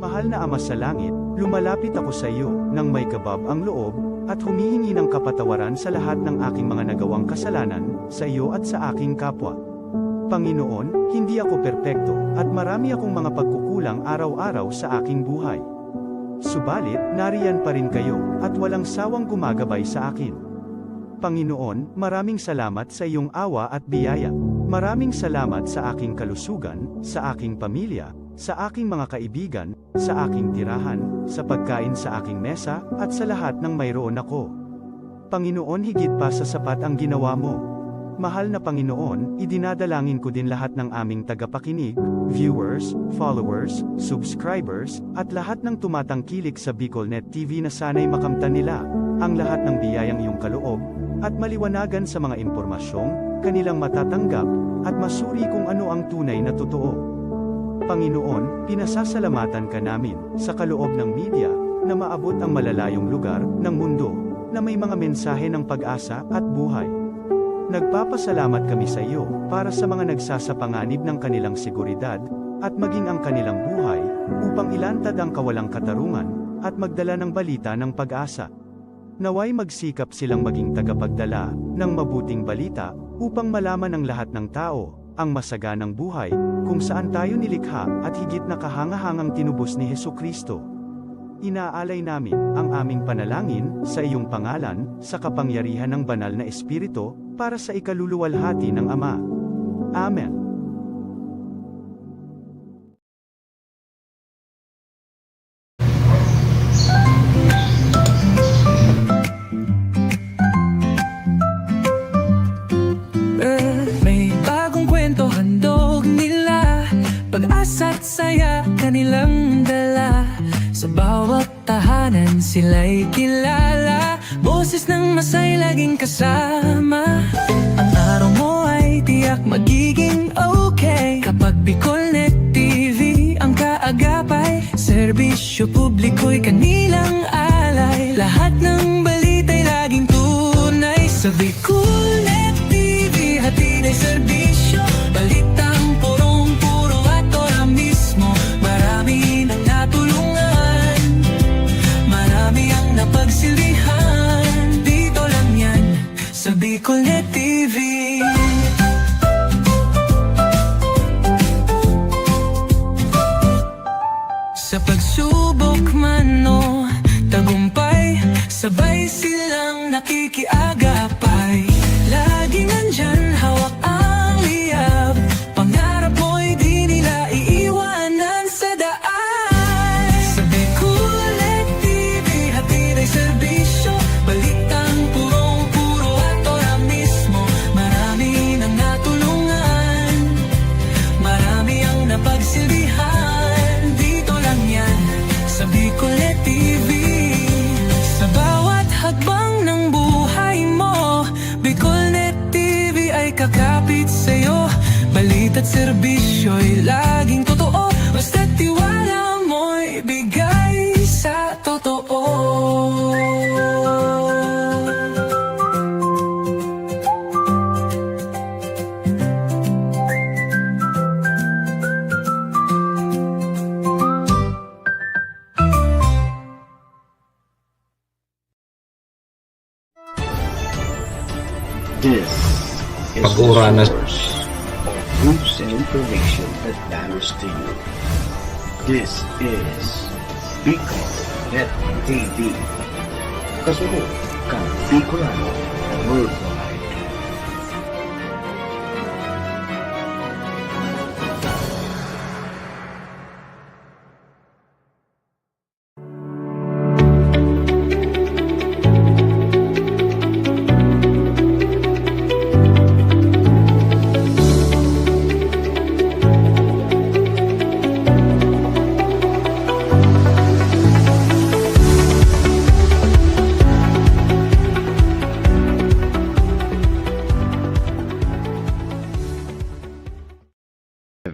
Mahal na Ama sa langit, lumalapit ako sa iyo, nang may kabab ang loob, at humihingi ng kapatawaran sa lahat ng aking mga nagawang kasalanan, sa iyo at sa aking kapwa. Panginoon, hindi ako perpekto, at marami akong mga pagkukulang araw-araw sa aking buhay. Subalit, nariyan pa rin kayo, at walang sawang gumagabay sa akin. Panginoon, maraming salamat sa iyong awa at biyaya. Maraming salamat sa aking kalusugan, sa aking pamilya, sa aking mga kaibigan, sa aking tirahan, sa pagkain sa aking mesa, at sa lahat ng mayroon ako. Panginoon, higit pa sa sapat ang ginawa mo. Mahal na Panginoon, idinadalangin ko din lahat ng aming tagapakinig, viewers, followers, subscribers, at lahat ng tumatangkilik sa BicolNet TV na sana'y makamtan nila ang lahat ng biyayang iyong kaloob, at maliwanagan sa mga impormasyong kanilang matatanggap, at masuri kung ano ang tunay na totoo. Panginoon, pinasasalamatan ka namin, sa kaloob ng media, na maabot ang malalayong lugar, ng mundo, na may mga mensahe ng pag-asa, at buhay. Nagpapasalamat kami sa iyo, para sa mga nagsasapanganib ng kanilang seguridad, at maging ang kanilang buhay, upang ilantad ang kawalang katarungan, at magdala ng balita ng pag-asa. Naway magsikap silang maging tagapagdala, ng mabuting balita, upang malaman ng lahat ng tao, ang masaganang buhay, kung saan tayo nilikha, at higit na kahangahangang tinubos ni Hesukristo. Inaalay namin ang aming panalangin sa iyong pangalan, sa kapangyarihan ng banal na Espiritu, para sa ikaluluwalhati ng Ama. Amen. Pag-asa't saya kanilang dala, sa bawat tahanan sila'y kilala. Boses ng masay laging kasama. Ang araw mo ay tiyak magiging okay, kapag BicolNet TV ang kaagapay. Serbisyo publiko'y kanilang alay, lahat ng balita'y laging tunay. Sa BicolNet TV hatid ay serbisyo, balitang purong-puro at ora mismo. Marami nang natulungan, marami ang napagsilbihan. Dito lang yan, sa BicolNet TV. Sa pagsubok man o tagumpay, sabay silang nakikiagapay. Lagi nandyan, hawak ang liyab, pangarap mo'y di nila iiwanan sa daan. Sa BicolNet TV hatid ay serbisyo, balitang purong-puro at ora mismo. Marami nang natulungan, marami ang napagsilbihan. Dito lang yan, sa BicolNet TV. Sa bawat hakbang ng buhay mo, BicolNet TV ay kakapit sa'yo. Balita't serbisyo'y laging totoo, basta't tiwala mo'y bigay sa totoo. This is Pag-ura na the source of news and information that matters to you. This is BicolNet TV. Kasunod kang Bicolano worldwide.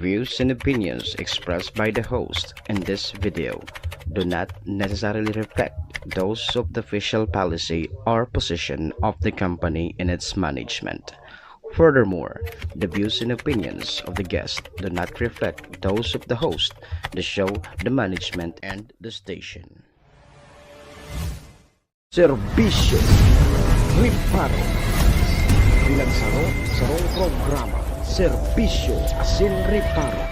views and opinions expressed by the host in this video do not necessarily reflect those of the official policy or position of the company and its management. Furthermore, the views and opinions of the guest do not reflect those of the host, the show, the management, and the station. Serbisyo Riparo Pinagsaro-sarong programa Serbisyo Asin Riparo,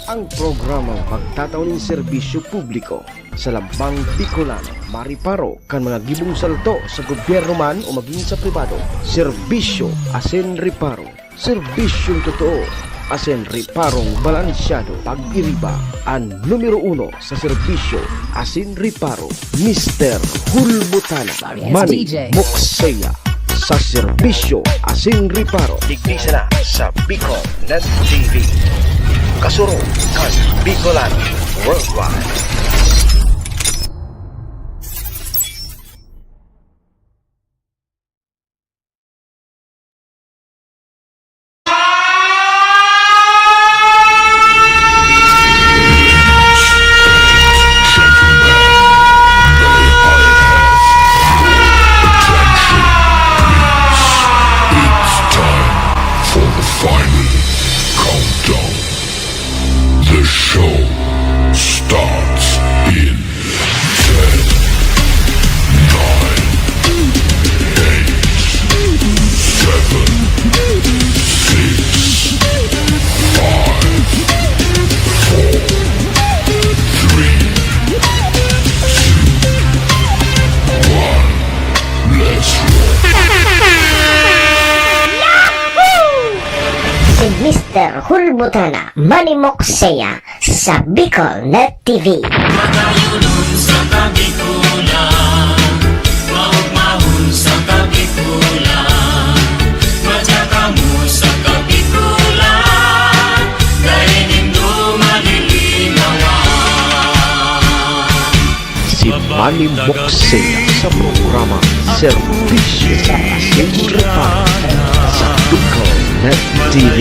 ang programang magtataon ng serbisyo publiko sa Lambang Bicolano, mariparo kan mga gibong salto sa gobyerno man o maging sa pribado. Serbisyo Asin Riparo, serbisyong totoo asin riparong balansyado. Pag-iriba ang numero 1 sa serbisyo asin riparo, Mr. Hulbutana Manny Moxeya sa serbisyo asin riparo. Digdisa na sa Bicol Net TV. Kasuro kan Bicolano Worldwide. Final countdown. The show starts in 10, 9, 8, 7, 6, 5, 4, 3, 2, 1. Let's roll. Si Mr. Hulbutana Manny Moxeya sa Bicol Net TV. Magayunon sa Kabikulan, maugmahon sa Kabikulan, madyaka mo sa Kabikulan, dahil nindo malilinawan. Si Manny Moxeya sa programa Serbisyo Asin Riparo sa Bicol Net TV.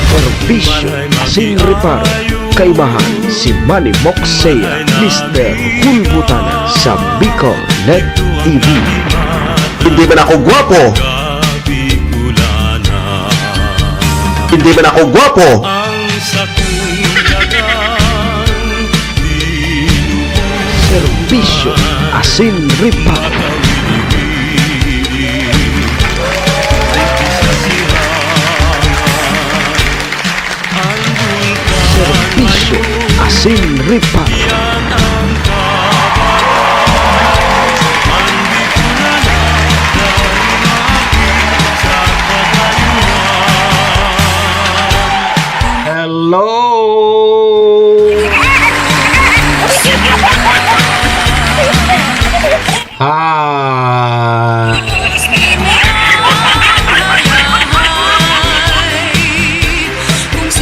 Serbisyo Asin Riparo, kaibahan si Manny Moxeya, Mr. Hulbutana sa Bicol Net TV. Hindi man ako gwapo? Hindi man ako gwapo? Serbisyo Asin Riparo. Serbisyo Asin Riparo. Hello.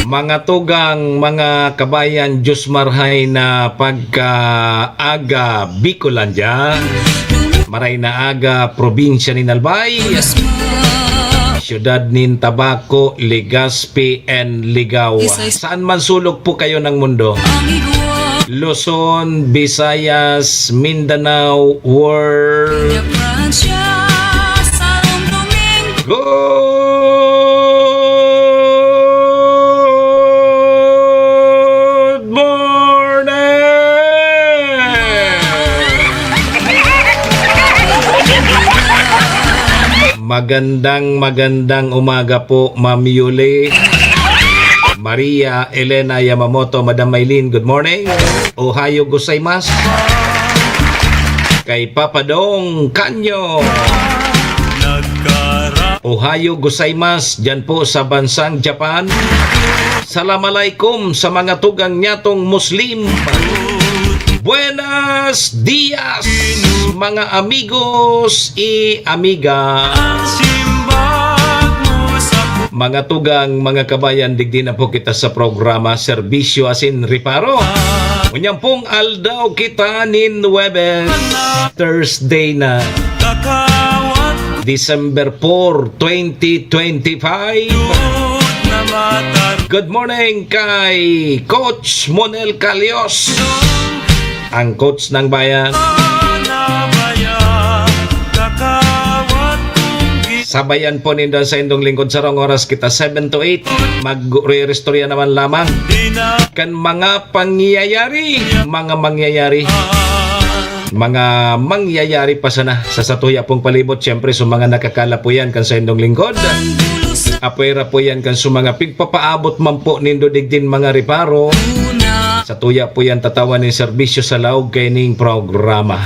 Mga tugang, mga kabayan, Diyos marhay na pagka-aga Bicolandia, maray na aga probinsya ni Albay, siyudad nin Tabaco, Legazpi, and Ligawa. Saan man sulok po kayo ng mundo? Luzon, Visayas, Mindanao, World. Good morning! Magandang umaga po, Ma'am Yuli, Maria Elena Yamamoto, Madam Maylin, good morning. Ohayo gozaimasu. Kay Papa Dong Kanyo, Ohayo gozaimasu dyan po sa bansang Japan. Assalamualaikum sa mga tugang nyatong Muslim. Buenos dias mga amigos y amiga. Mga tugang, mga kabayan, digdi na po kita sa programa Serbisyo Asin Riparo. Unyang pong aldaw kita nin Webes, Thursday na. December 4, 2025. Good morning kay Coach Monel Calios, ang coach ng bayan. Sabayan po ninyo sa indong lingkod sa rong oras kita 7 to 8. Magre-restorya naman lamang kan mga pangyayari, mga mangyayari pa sana sa satuya pong palibot. Siyempre sa mga nakakala po yan kan sa indong lingkod. Apwera po yan kan sa mga pigpapaabot man po nindo digdin mga riparo. Sa tuya po yan tatawan ng serbisyo sa laog kay ning programa.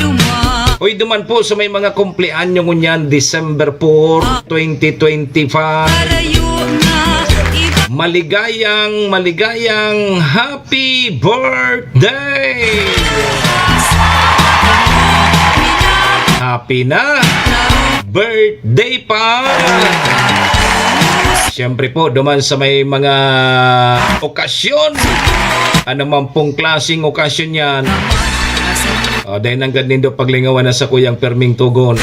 Hoy duman po sa may mga kumpleanyo ngunyan December 4, 2025. Maligayang happy birthday! Happy na birthday pa! Siyempre po, duman sa may mga okasyon, ano man pong klaseng okasyon yan, dahil nang ganindo paglingawan na sa kuyang perming tugon.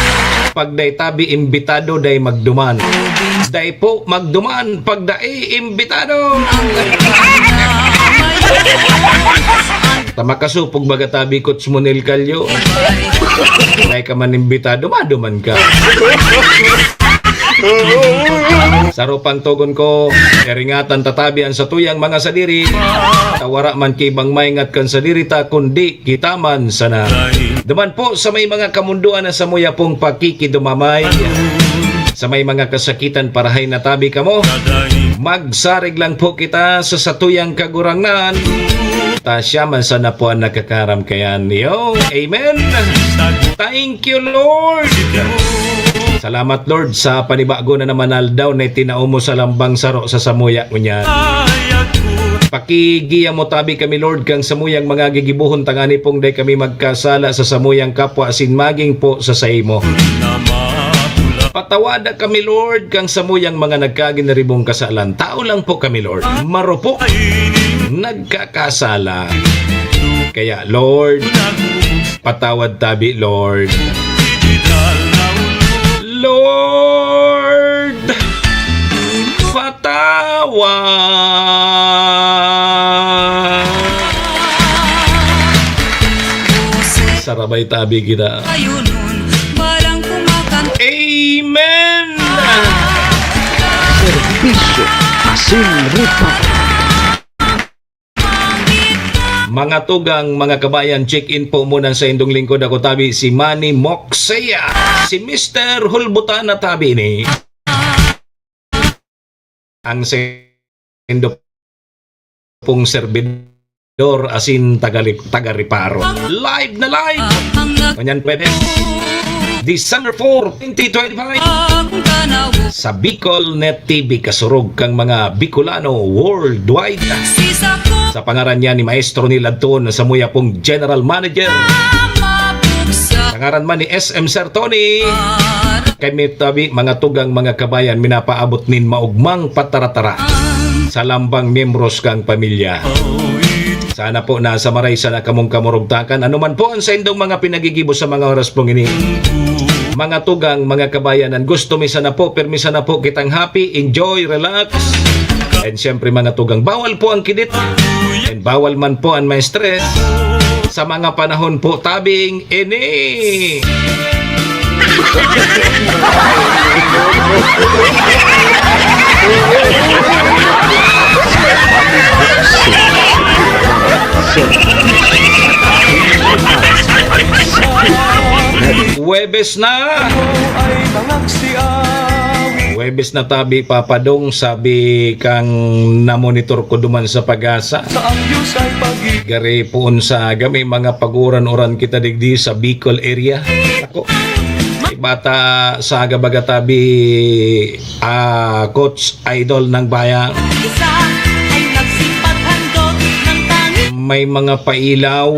Pag day tabi imbitado, day magduman. Day po magduman, pag day imbitado. Tamakasupog baga tabi Coach Monel Calio. Day ka man imbitado, maduman ka. Sarupang tugon ko, eringatan tatabian sa tuyang mga sadiri. Tawara man kibang maingat kan sadiri ta kundi kita man sana. Duman po sa may mga kamunduan na sa muya pong pakikidumamay. Sa may mga kasakitan parahay na tabi kamo. Magsarig lang po kita sa satuyang kagurangan. Tasya man sana po ang nakakaram kayan. Yo, amen. Thank you, Lord. Salamat Lord sa panibago na naman aldaw na itinaumo sa lambang saro sa samuya kunyan. Pakigiya mo tabi kami Lord kang samuyang mga gigibuhon tangani pong day kami magkasala sa samuyang kapwa asin maging po sa saimo. Patawada kami Lord kang samuyang mga nagkaginaribong kasalan. Tao lang po kami Lord. Marupok nagkakasala. Kaya Lord, patawad tabi Lord. Lord, patawad. Sarabay tabi kita. Amen. Serbisyo Asin Reparo. Mga tugang, mga kabayan, check-in po muna sa indong lingkod. Ako tabi si Manny Moxea, si Mr. Hulbutan na tabi ni. Ang sendo pong servidor asin taga-riparo. Live na live! Kanyan pwede. December 4, 2025 sa Bicol Net TV kasurog kang mga Bicolano worldwide. Sa pangaran niya ni Maestro Niladton sa muya pong General Manager. Pangaran man ni SM Sir Tony. Kay tabi mga tugang mga kabayan minapaabot nin maugmang pataratara sa lambang membros kang pamilya. Sana po nasa maray sana kamong kamurugtakan. Ano man po ang sendong mga pinagigibo sa mga oras pong ini. Mga tugang, mga kabayanan, gusto misa na po, permisa na po kitang happy, enjoy, relax. And syempre mga tugang, bawal po ang kidit. And bawal man po ang may stress. Sa mga panahon po tabing ini. Huwebes na! Huwebes na tabi papadong sabi kang namonitor ko duman sa pag-asa. Gari poon sa agami mga paguran-uran kita digdi sa Bicol area. Ako, bata sa agabaga tabi coach idol ng bayan. May mga pailaw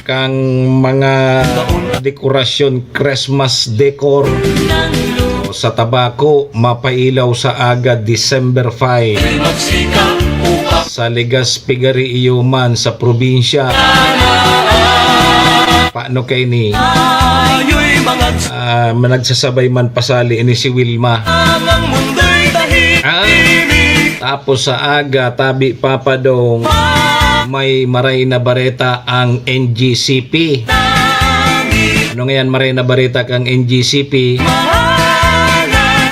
kang mga dekorasyon Christmas decor sa tabako mapailaw sa aga December 5 sa Legazpi Gari Iyuman sa probinsya Paano kay ni nagsasabay man pasali ini si Wilma. Tapos sa aga tabi papadong may Maray na Bareta ang NGCP. Ano ngayon Maray na Bareta kang NGCP?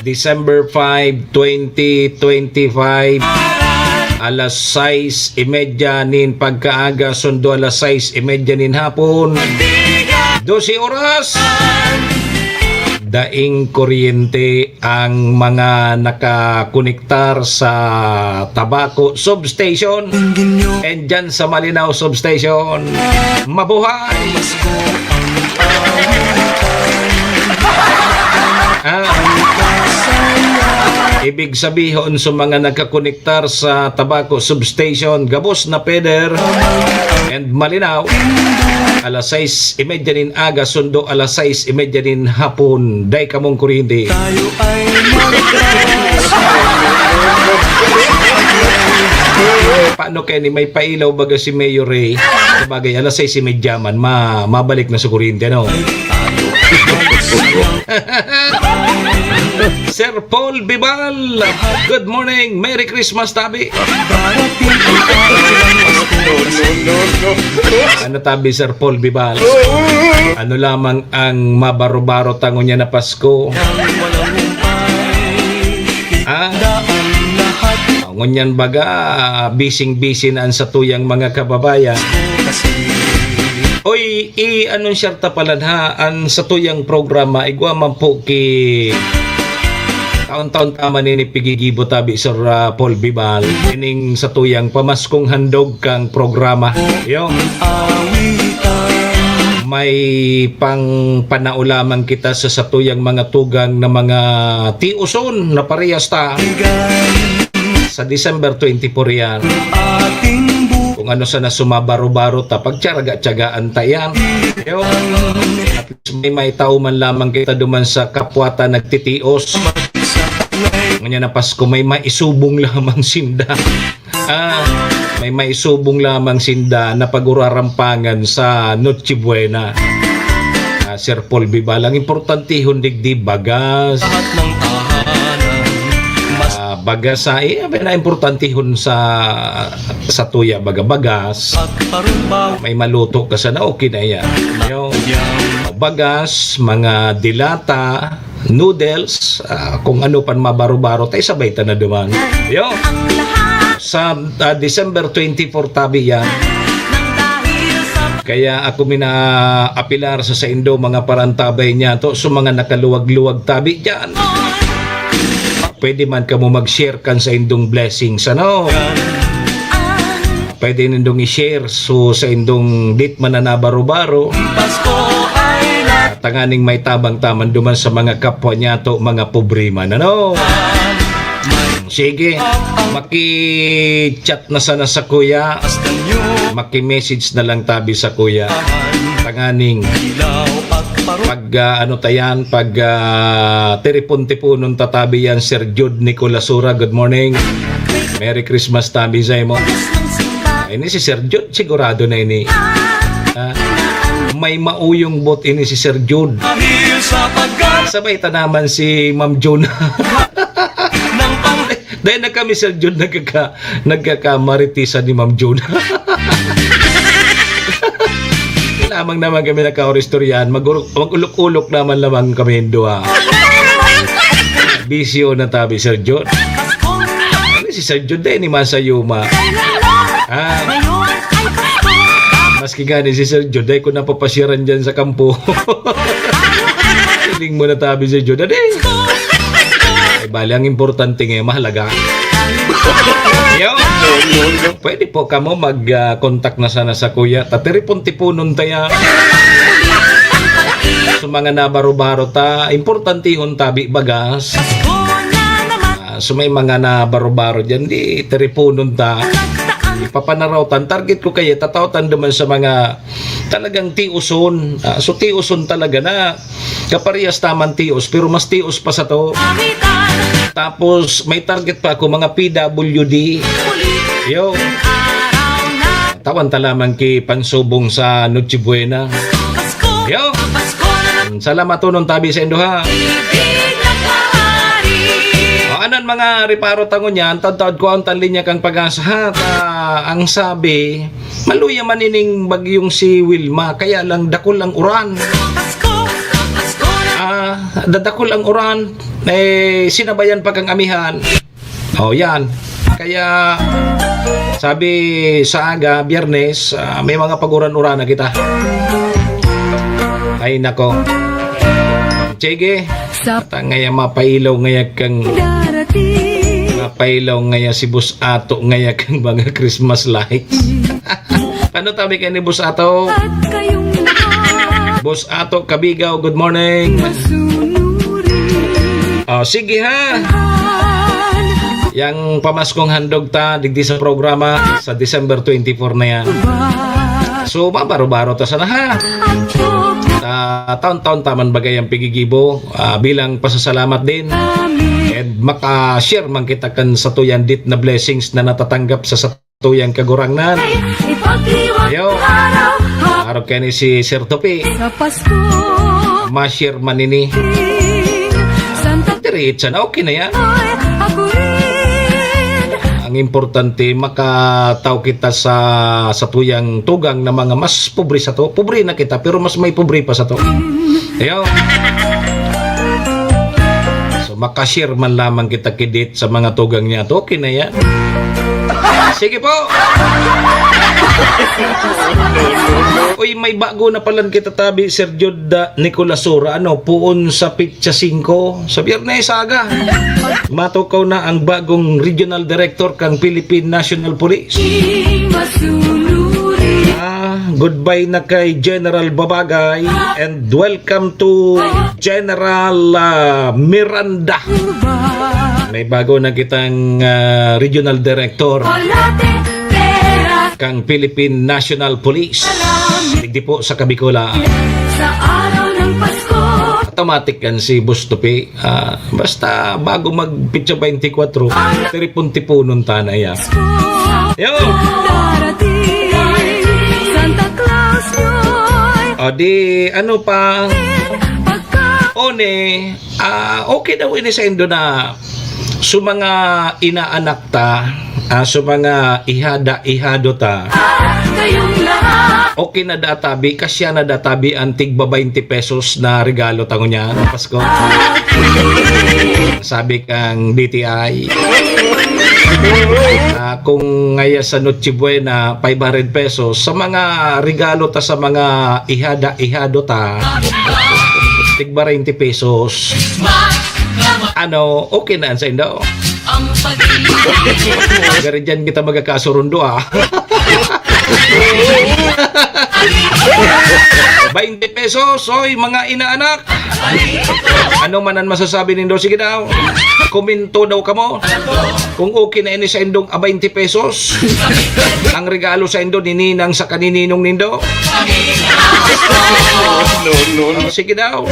December 5, 2025 alas 6:30 nin pagkaaga sundo alas 6:30 nin hapon 12 oras daing kuryente ang mga nakakonektar sa Tabaco Substation and dyan sa Malinaw Substation. Mabuhay! Ibig sabihin sa mga nagkakonektar sa Tabaco Substation, Gabos na Peder and Malinaw, alas 6:30 din aga, sundo alas 6:30 din hapon, day kamong kuryente. Paano kaya ni may pailaw baga si Mayor Ray? Sabagay, alas 6:30 man, mabalik na sa kuryente, no? Sir Paul Bibal, good morning, Merry Christmas tabi. Ano tabi Sir Paul Bibal? Ano lamang ang mabaro-baro tango niya na Pasko? Ngunyan baga bising-busy na sa tuyang mga kababayan. Oy, anong syarta palan ha, ang sa tuyang programa, igwa man po ki taon-taon tama ni pigigibo tabi Sir Paul Bibal, ining sa tuyang pamaskong handog kang programa. Yo. May pang panaulamang kita sa satuyang mga tugang na mga tiuson na parehas ta sa December 24 yan. Kung ano sana sumabaro-baro ta, pagtyaga-tyagaan tayan. At may tao man lamang kita duman sa kapwata nagtitios. Ngayon na Pasko, may maisubong lamang sinda. May maisubong lamang sinda na pagurarampangan sa Noche Buena. Sir Paul Bibal, ang importante hundigdi bagas. Bagas sa na importante hun sa tuya bagas. May maluto ka sana okay na yan. Bagas, mga dilata, noodles, kung ano pan mabaro-baro tayo sabay ta na duman. Sa December 24 tabi yan. Kaya ako minaapilar sa Indo mga parantabay niya to so mga nakaluwag-luwag tabi dyan. Pwede man ka mo mag-share kan sa indong blessings, ano? Pwede nindong i-share so sa indong date man na nabaro-baro. Tanganing may tabang-taman duman sa mga kapwa niya to, mga pobre man, ano? Sige, maki-chat na sana sa kuya, maki-message na lang tabi sa kuya. Tanganing pag teripon-tipunon tatabi yan Sir Jude Nicolasura, good morning, Merry Christmas tabi sa mo. Ini si Sir Jude sigurado na ini may mauyong bot ini si Sir Jude. Sabay ta naman si Ma'am Jonah. Dahil na kami Sir Jude nagkakamaritisan ni Ma'am Jonah. Lamang naman kami nagka-oristoryan, mag-ulok-ulok naman kami doa. Bisyo na tabi Sir Jude. Ano si Sir Jude ni Masa Yuma? Maski gani si Sir Jude ay ko napapasyaran dyan sa kampo. Hiling mo na tabi Sir Jude. Ay bali ang importante ngayon mahalaga. Pwede po kamo mag-contact na sana sa kuya. Tatiripon-tipunon taya. So mga nabaro-baro ta, importante yung tabi bagas. So may mga nabaro-baro dyan, di tiripunon ta. Ipapanarautan, target ko kayo, tatautan naman sa mga talagang tiuson. So tiuson talaga na kaparehas taman tios, pero mas tios pa sa to. Tapos may target pa ako mga PWD. Tawan ta lamang ki pansubong sa Noche Buena. Yo, salamat tunon tabi sa Indoha. O anan mga riparo tangon yan, tawad ko ang linya kang pag-asa. Ang sabi, maluya manining bagyong si Wilma, kaya lang dakol ang uran. Dadakol ang uran, sinabayan pa kang amihan. O yan, kaya sabi sa aga, Biyernes, may mga paguran-uran na kita. Ay nako. Chege, ngaya mapailaw ngaya kang mapailaw ngaya si Bus Ato ngaya kang mga Christmas lights. Paano tabi kayo ni Bus Ato? Bus Ato Kabigaw, good morning. Oh, sige ha. Yang pamaskong handog ta digdi sa programa sa December 24 na yan. So, mabaro-baro ta sana ha. Taon-taon taman bagay ang pigigibo bilang pasasalamat din. And maka-share man kita kan sa tuyan dit na blessings na natatanggap sa satuyang kagurangnan. Yo, araw kayo ni si Sir Topi. Ma-share man ini. Diretsa na, okay na yan. Ang importante, makataw kita sa tuyang tugang na mga mas pobre sa to. Pobre na kita, pero mas may pobre pa sa to. Ayaw. So, makashare man lamang kita kidit sa mga tugang niya to. Okay na yan. Sige po. Uy, may bago na palan kita tabi, Sir Joda Nicolas Sura. Puon sa Pitsa 5 sa Biyernes aga. Matukaw na ang bagong Regional Director kang Philippine National Police. Goodbye na kay General Babagay and welcome to General Miranda. May bago na kitang Regional Director kang Philippine National Police. Digdi po sa Kabikola. Automatic yan si Bustopi. Basta bago mag-pitsa 24, teripuntipunon tanaya. Yo! O di, ano pa? One, okay daw ini sa Indo na sa mga inaanak ta, sa mga ihada-ihado ta, okay na databi, kasya na databi ang tigba 20 pesos na regalo tango niya ng Pasko. Sabi kang DTI, kung ngaya sa Noche Buena 500 pesos sa mga regalo ta sa mga ihada-ihado ta, tigba 20 pesos. Ano, okay na sa Indo. Gari dyan kita magkakasurundo 20 pesos, oy mga inaanak. Ano man ang masasabi nindo? Sige daw, komento daw kamo kung okay na ini sa Indong 20 pesos ang regalo sa Indo ni Ninang sa kanininong nindo. Sige daw,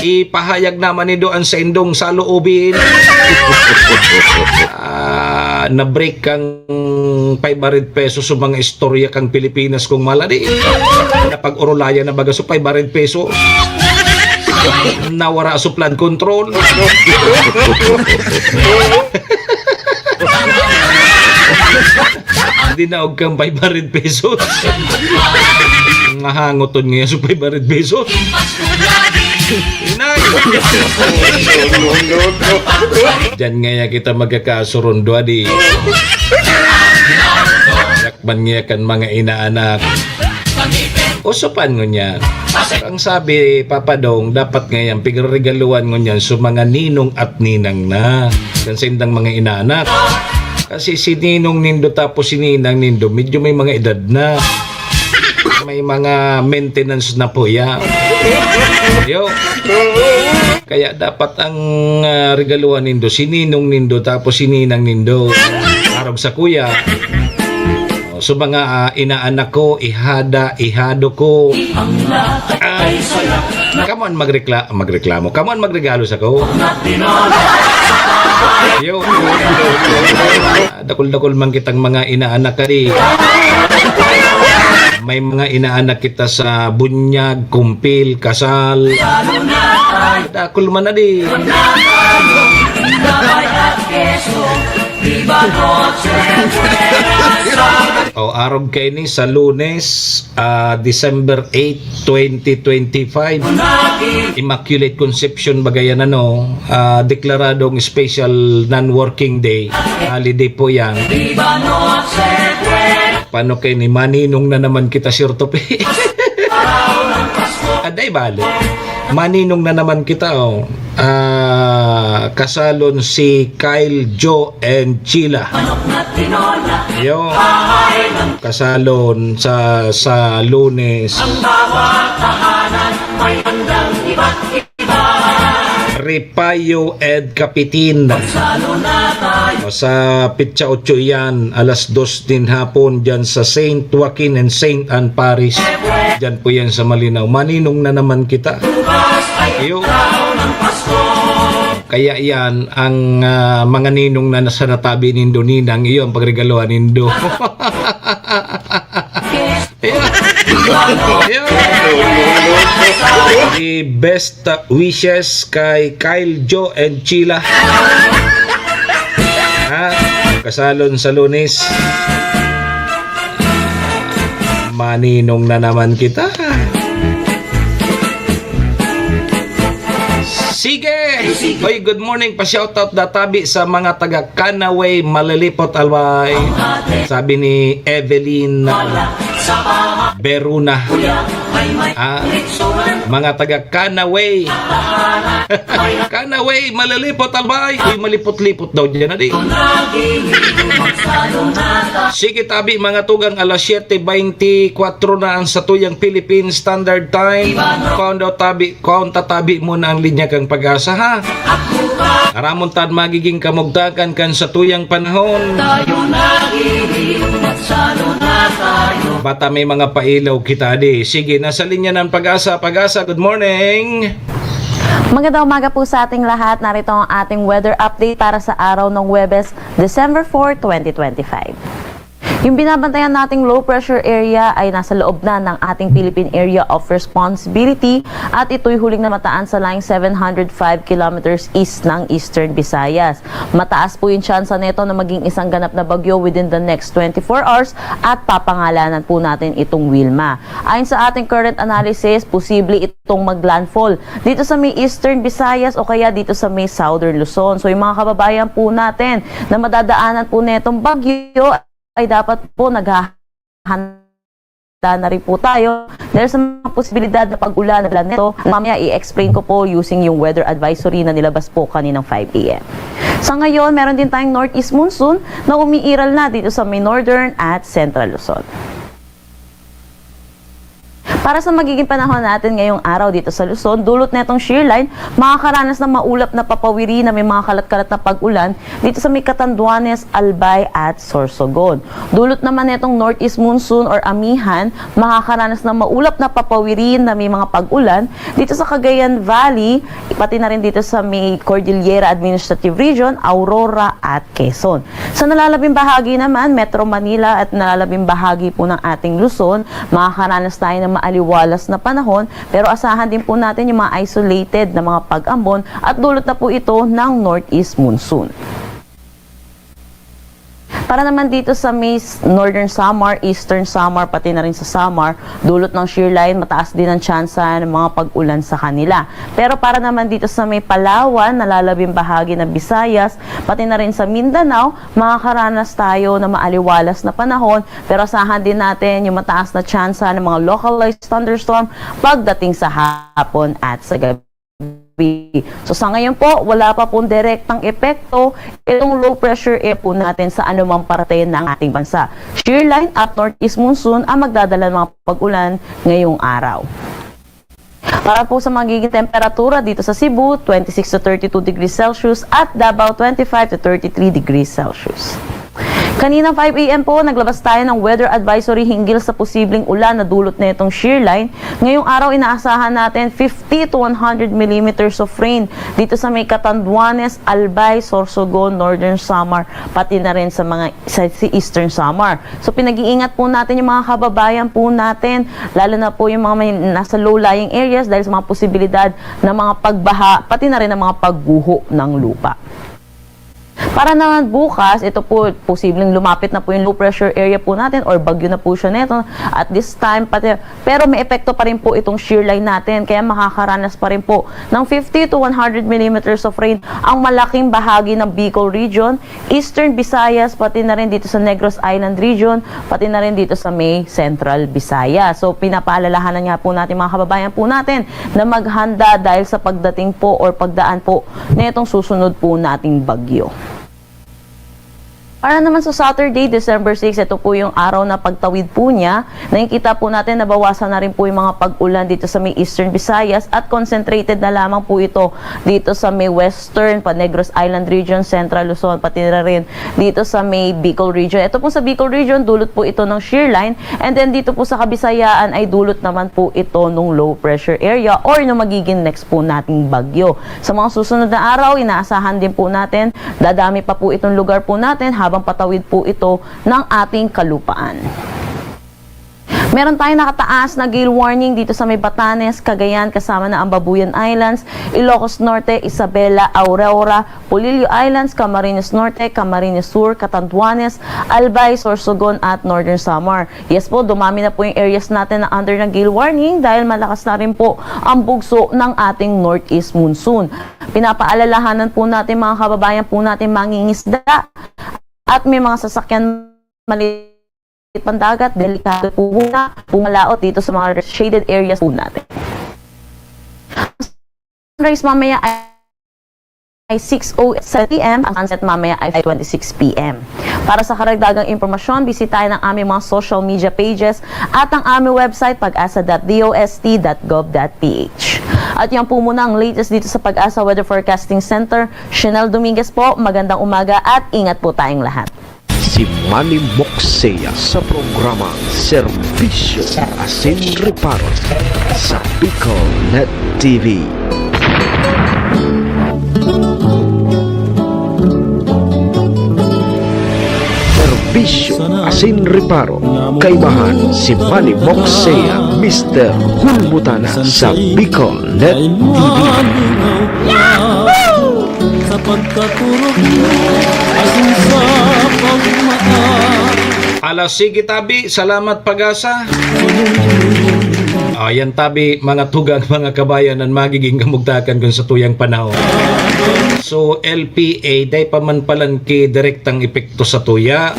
ipahayag naman nindo ang sa Indong sa loobin. Na-break kang 500 pesos sa mga istorya kang Pilipinas kung maladi. Napag-urulaya na baga sa 500 pesos. Nawara sa plan control. Hindi na og kang 500 pesos. Mahangoton nga sa 500 pesos. Diyan nga kita magkakasurundo adi. Yakman nga kan mga inaanak. Usupan ngo niyan. Ang sabi Papa Dong, dapat ngayon pigregaluan ngo niyan sa mga ninong at ninang na. Kan sa indang mga inaanak. Kasi si ninong nindo tapos si ninang nindo medyo may mga edad na. May mga maintenance na po yan. Yo. Kaya dapat ang regaluhan nindo si ninong nindo tapos si ninang nindo. Arog sa kuya. So mga inaanak ko, ihado ko. Come on magreklamo. Come on magregalo sa ko. Yo. Dakol-dakol man kitang mga inaanak ka rin. May mga inaanak kita sa bunyag, kumpil, kasal. Dakol man na di. O arog kay ni sa Lunes, December 8, 2025. Immaculate Conception bagayan deklaradong special non-working day. Holiday po yan. Paano kay ni maninong na naman kita, Sir Tope? Aday bale. Maninong na naman kita, kasalon si Kyle, Joe, and Sheila. Yo, kasalon sa Lunes. Ripayo and Kapitin. Sa Pitsa 8 yan, alas 2 din hapon dyan sa Saint Joaquin and Saint Anne Parish. Dyan po yan sa Malinaw. Maninong na naman kita. Yo. Kaya yan, ang mga ninong na nasa natabi nindo ninang, iyo ang pagregaluhan nindo. The best wishes kay Kyle, Joe, and Sheila. Kasalon sa Lunes. Maninong na naman kita. Sige! Hoy, good morning. Pa-shoutout databi sa mga taga Kanaway, Malalipot, Albay. Sabi ni Evelyn Beruna. Mga taga Kanaway. Kanaway, Malalipot, Albay. Uy, malipot-lipot daw dyan na di. Sige tabi mga tugang alas 7:24 na ang satuyang Philippine Standard Time. Kaun tatabi mo na ang linya kang pag-asa ha. Aramon tad magiging kamugtakan kan sa tuyang panahon. Bata may mga pailaw kita di. Sige, nasa linya ng pag-asa. Pag-asa, good morning. Magandang umaga po sa ating lahat. Narito ang ating weather update para sa araw ng Huwebes, December 4, 2025. Yung binabantayan nating low pressure area ay nasa loob na ng ating Philippine Area of Responsibility at ito'y huling namataan sa line 705 kilometers east ng Eastern Visayas. Mataas po yung tsansa nito na maging isang ganap na bagyo within the next 24 hours at papangalanan po natin itong Wilma. Ayon sa ating current analysis, posible itong maglandfall dito sa may Eastern Visayas o kaya dito sa may Southern Luzon. So yung mga kababayan po natin na madadaanan po netong bagyo ay dapat po naghahanda na rin po tayo dahil sa mga posibilidad na pag-ulan na nito. Mamaya i-explain ko po using yung weather advisory na nilabas po kaninang 5 a.m. Sa ngayon, meron din tayong northeast monsoon na umiiral na dito sa may northern at central Luzon. Para sa magiging panahon natin ngayong araw dito sa Luzon, dulot na itong shear line, makakaranas ng maulap na papawiri na may mga kalat-kalat na pag-ulan dito sa may Catanduanes, Albay at Sorsogon. Dulot naman itong northeast monsoon or amihan, makakaranas ng maulap na papawiri na may mga pag-ulan dito sa Cagayan Valley, pati na rin dito sa may Cordillera Administrative Region, Aurora at Quezon. Sa nalalabing bahagi naman, Metro Manila at nalalabing bahagi po ng ating Luzon, makakaranas tayo ng maaliwalas na panahon, pero asahan din po natin yung mga isolated na mga pag-ambon at dulot na po ito ng northeast monsoon. Para naman dito sa may Northern Samar, Eastern Samar, pati na rin sa Samar, dulot ng shear line, mataas din ang tsansa ng mga pag-ulan sa kanila. Pero para naman dito sa may Palawan, nalalabing bahagi ng Visayas, pati na rin sa Mindanao, makakaranas tayo ng maaliwalas na panahon, pero asahan din natin yung mataas na tsansa ng mga localized thunderstorm pagdating sa hapon at sa gabi. So sa ngayon po, wala pa pong direktang epekto itong low pressure air po natin sa anumang parte ng ating bansa. Shear line at northeast monsoon ang magdadala ng mga pag-ulan ngayong araw. Para po sa magiging temperatura dito sa Cebu, 26 to 32 degrees Celsius at Davao 25 to 33 degrees Celsius. Kanina 5 AM po, naglabas tayo ng weather advisory hinggil sa posibleng ulan na dulot na itong shear line. Ngayong araw, inaasahan natin 50 to 100 millimeters of rain dito sa may Catanduanes, Albay, Sorsogon, Northern Samar, pati na rin sa Eastern Samar. So pinag-iingat po natin yung mga kababayan po natin, lalo na po yung mga may nasa low-lying areas dahil sa mga posibilidad ng mga pagbaha, pati na rin ng mga pagguho ng lupa. Para naman bukas, ito po, posibleng lumapit na po yung low pressure area po natin or bagyo na po siya neto at this time. Pero may epekto pa rin po itong shear line natin, kaya makakaranas pa rin po ng 50 to 100 millimeters of rain ang malaking bahagi ng Bicol region, Eastern Visayas, pati na rin dito sa Negros Island region, pati na rin dito sa may Central Visayas. So pinapaalalahanan nga po natin mga kababayan po natin na maghanda dahil sa pagdating po or pagdaan po na itong susunod po nating bagyo. Para naman sa Saturday, December 6, ito po yung araw na pagtawid po niya. Nakikita po natin na bawasan na rin po yung mga pag-ulan dito sa may Eastern Visayas at concentrated na lamang po ito dito sa may Western, Negros Island region, Central Luzon, pati na rin dito sa may Bicol region. Ito po sa Bicol region, dulot po ito ng shear line, and then dito po sa Kabisayaan ay dulot naman po ito ng low pressure area or ng magiging next po nating bagyo. Sa mga susunod na araw, inaasahan din po natin, dadami pa po itong lugar po natin habang patawid po ito ng ating kalupaan. Meron tayong nakataas na gale warning dito sa may Batanes, Cagayan, kasama na ang Babuyan Islands, Ilocos Norte, Isabela, Aurora, Polillo Islands, Camarines Norte, Camarines Sur, Catanduanes, Albay, Sorsogon at Northern Samar. Yes po, dumami na po yung areas natin na under ng gale warning dahil malakas na rin po ang bugso ng ating northeast monsoon. Pinapaalalahanan po natin mga kababayan po natin mangingisda at may mga sasakyan maliit pandagat, delikado po muna pumalaot dito sa mga shaded areas po natin. Sunrise mamaya ay 6:07 PM, ang sunset mamaya ay 5:26 PM. Para sa karagdagang impormasyon, bisitahin ang aming mga social media pages at ang aming website pag-asa.dost.gov.ph. At yan po muna ang latest dito sa Pag-asa Weather Forecasting Center. Chanel Dominguez po, magandang umaga at ingat po tayong lahat. Si Manny Moxea sa programang Serbisyo Asin Reparo sa Bicol Net TV. Serbisyo Asin Reparo, kaibahan si Manny Moxea, Mr. Hulmutana sa Bicol Net TV. Sa pagkaturog mo, asin sa pagmata. Alas, sige tabi, salamat Pag-asa. Ayan tabi, mga tugang, mga kabayan ang magiging kamugtakan kung sa tuyang panahon. So LPA, day pa man palanki direktang epekto sa tuya.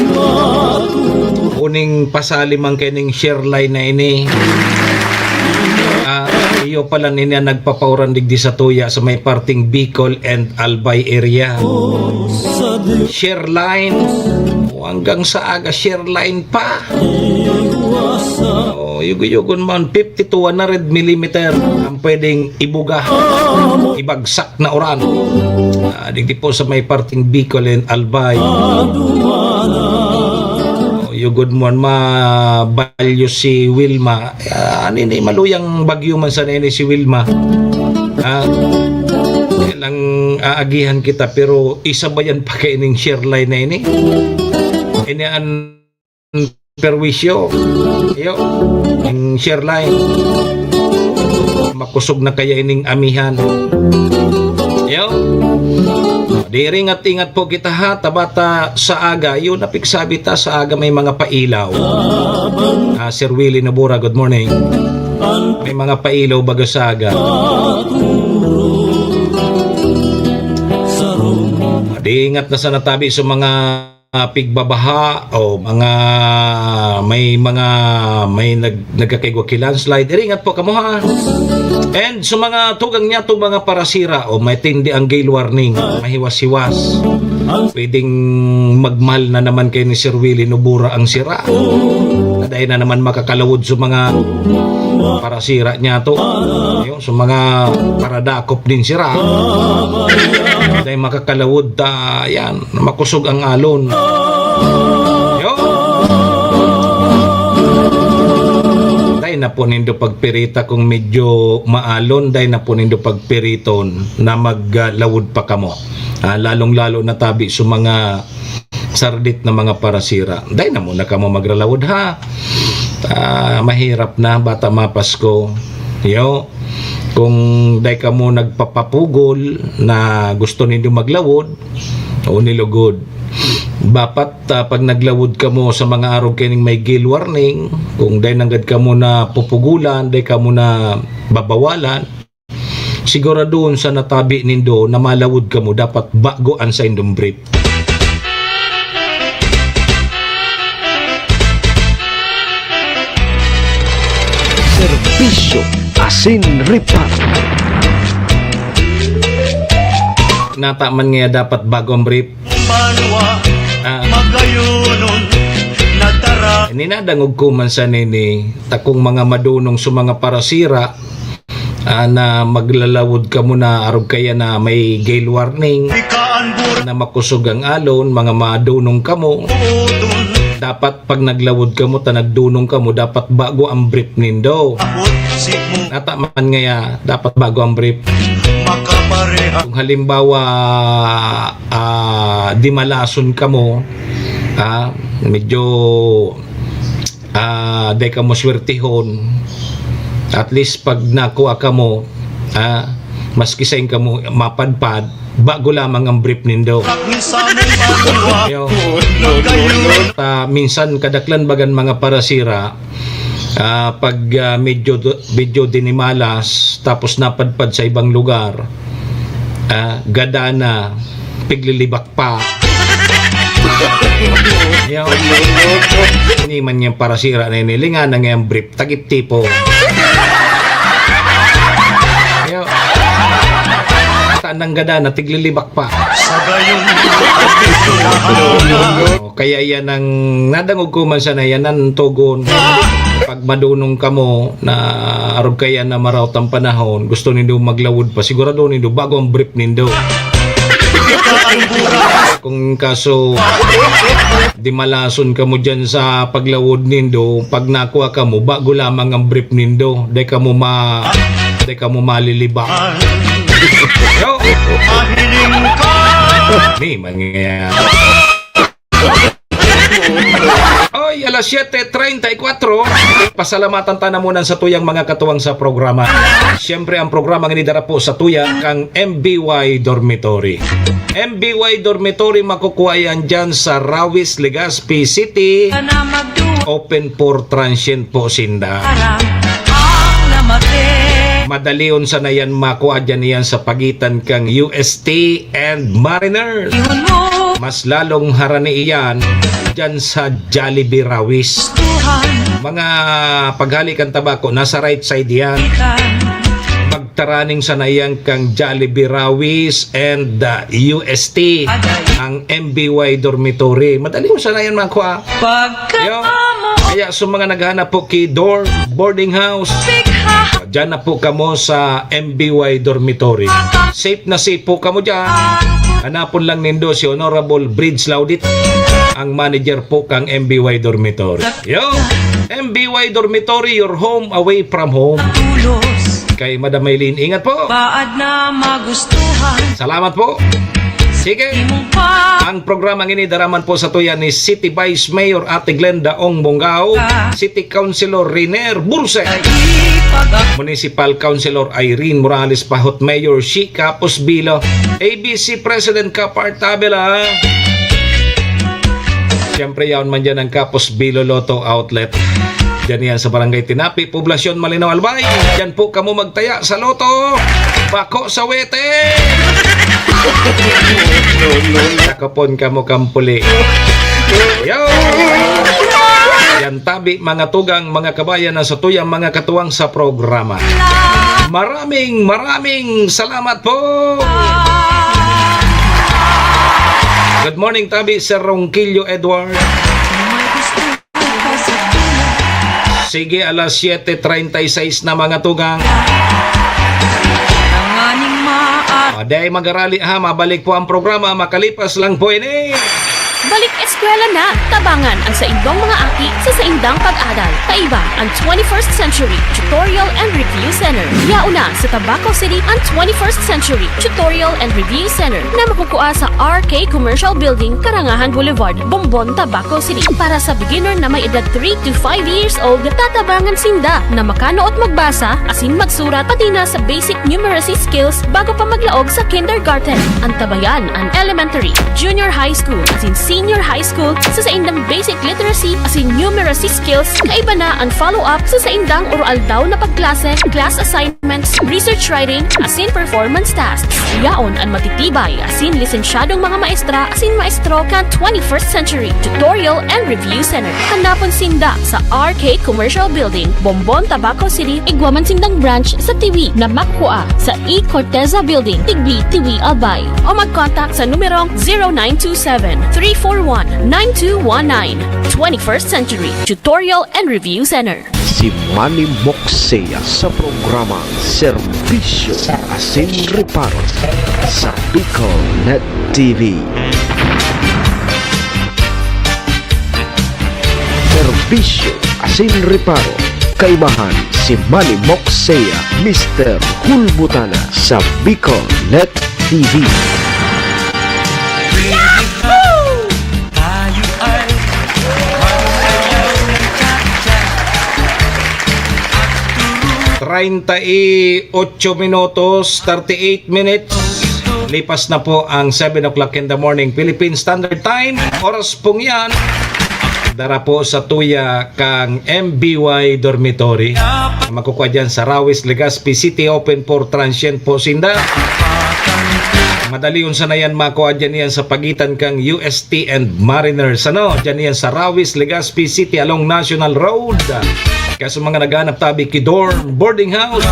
Uning pasalimang kining shear line na ini. Iyo pala niya nagpapauran digdi sa tuya sa may parting Bicol and Albay area. Shear line, hanggang sa aga shear line pa. Yugo-yugon man 50 to 100 millimeter ang pwedeng ibuga, ibagsak na uran. Digdi po sa may parting Bicol and Albay. Yugod mo mabalyo si Wilma. Anini maluyang bagyo man sa nini si Wilma. Kailang aagihan kita pero isa ba yan pa kaining shear line na ini? Ini an perwisyo. Iyo, yung shear line. Makusog na kaya ining amihan. Iyo. Di ringat-ingat po kita ha, tabata sa aga, yun napiksabi ta sa aga may mga pailaw. Sir Willie Nabura, good morning. May mga pailaw baga sa aga. Di ingat na sa natabi sa mga pigbabaha o may nagkakigwaki landslide. Ingat po kamo ha. And sa mga tugang niya to mga parasira o may tindi ang gale warning, mahiwas-hiwas. Pwedeng magmahal na naman kay ni Sir Willie Nubura ang sira. Dahil na naman makakalawod sa mga parasira niya to. Sa mga paradakop din sira. Dahil makakalawod yan, makusog ang alon. na po nindo pagpirita kung medyo maalon, day na po nindo pagpiriton na maglawod pa kamo. Lalong-lalo na tabi sa mga sardit na mga parasira. Day na muna kamo magralawod ha. Mahirap na bata mapasko. Yo, kung day kamo nagpapapugol na gusto nindo maglawod, o nilugod. Bapat pag naglawod ka mo sa mga araw kining may gale warning, kung day nanggad ka mo na pupugulan, day ka mo na babawalan, siguraduhon sa natabi nindo na malawod ka mo, dapat bagoan sa indong brief. Serbisyo asin riparo. Nataman nga dapat bago ang brief. Ninadangog ko man sa nini takong mga madunong sa mga parasira na maglalawod ka muna arog kaya na may gale warning na makusog ang alon, mga madunong ka mo. Dapat pag naglawod ka mo, nagdunong ka mo, dapat bago ang brief nindo. Nataman nga dapat bago ang brief. Kung halimbawa di malason ka mo, medyo di ka mo swertihon, at least pag nakuha ka mo, maski sa ka mo mapadpad, bago lamang ang brief nindo. Minsan kadaklan bagan mga parasira, pag medyo dinimalas tapos napadpad sa ibang lugar, gadana, piglilibak pa. Ini man yung parasira na inilingan na ngayang brief, tagit tipo. Tanang gadana, tiglilibak pa. Kaya yan ang nadangog ko man sana, yan ang tugon. Pag madunong ka mo na arog kaya na marawt ang panahon, gusto nindo maglawod pa, sigurado nindo bago ang brief nindo. Kung kaso di malason ka mo dyan sa paglawod nindo, pag nakuha ka mo, bago lamang ang brief nindo, di ka mo malilibak. Yo! Ni mangyayari. Oy, alas 7:34. Pasalamatan ta na muna sa tuyang mga katuwang sa programa. Siyempre ang programa nga nidara po sa tuyang kang MBY Dormitory. MBY Dormitory makukuha yan dyan sa Rawis, Legazpi City. Open for transient po sinda. Madalion sa na yan makuha dyan yan sa pagitan kang UST and Mariners. Mas lalong harani iyan dyan sa Jollibee Rawis. Mga paghalikan tabako, nasa right side yan. Magtaraning sa nayan kang Jollibee Rawis and UST, ang MBY Dormitory. Madali mo sa nayan makuha. Kaya sa mga naghanap po kay boarding house, dyan na po kamo sa MBY Dormitory. Safe na safe po kamo dyan. Hanapon lang nindo si Honorable Bridge Laudit, ang manager po kang MBY Dormitory. Yo! MBY Dormitory, your home away from home. Kay Madam Maylene, ingat po. Salamat po. Sige. Ang programa ngini daraman po sa tuyan ni City Vice Mayor Ate Glenda Ong Bongao, City Councilor Riner Burse, Municipal Councilor Irene Morales Pahot, Mayor Shi Capos Bilo, ABC President Kapar Tabela. Siyempre yaon man dyan ang Capos Bilo Lotto Outlet. Diyan yan sa Barangay Tinapi, Poblasyon Malinaw Albay. Diyan po kamo magtaya sa loto. Bako sa wete. Nakapon kamo kampuli. Yo! Yan tabi mga tugang, mga kabayan na sa tuyang mga katuwang sa programa. Maraming salamat po. Good morning tabi, Sir Ronquillo Edward. Sige, alas 7:36 na mga tugang. Day magarali ha, mabalik po ang programa, makalipas lang po ini. Balik eskwela na! Tabangan ang saindong mga aki sa saindang pag-adal. Kaiba ang 21st Century Tutorial and Review Center. Yauna sa Tabaco City ang 21st Century Tutorial and Review Center na makukuha sa RK Commercial Building, Karangahan Boulevard, Bombon, Tabaco City. Para sa beginner na may edad 3 to 5 years old, tatabangan sinda na makano at magbasa, asin magsurat, pati na sa basic numeracy skills bago pa maglaog sa kindergarten. Ang tabayan ang elementary, junior high school, asin senior high school sa saindang basic literacy, asin numeracy skills. Kaiba na ang follow-up sa saindang oral daw na pagklase, class assignments, research writing, asin performance tasks. Yaon ang matitibay, asin lisensyadong mga maestra, asin maestro kan 21st Century Tutorial and Review Center. Hanapon sinda sa RK Commercial Building, Bombon, Tabaco City. Igwaman sindang branch sa Tiwi na makuha sa E. Corteza Building, Tigbi, Tiwi, Albay. O mag-contact sa numerong 0927-341-9219. 21st Century Tutorial and Review Center. Si Manny Moxea sa programa Serbisyo Asin Reparo sa Bicol Net TV. Serbisyo Asin Reparo. Kaibahan si Manny Moxea, Mr. Hulbutana sa Bicol Net TV. 38 minutos, 38 minutes. Lipas na po ang 7 o'clock in the morning Philippine Standard Time. Oras pong yan. Dara po sa tuya kang MBY Dormitory. Makukuha dyan sa Rawis, Legazpi City. Open for transient po sinda. Madali unsa na yan makuha dyan yan sa pagitan kang UST and Mariners. Dyan yan sa Rawis, Legazpi City along National Road. Kaya sa mga naghanap tabi Kidorm Boarding House,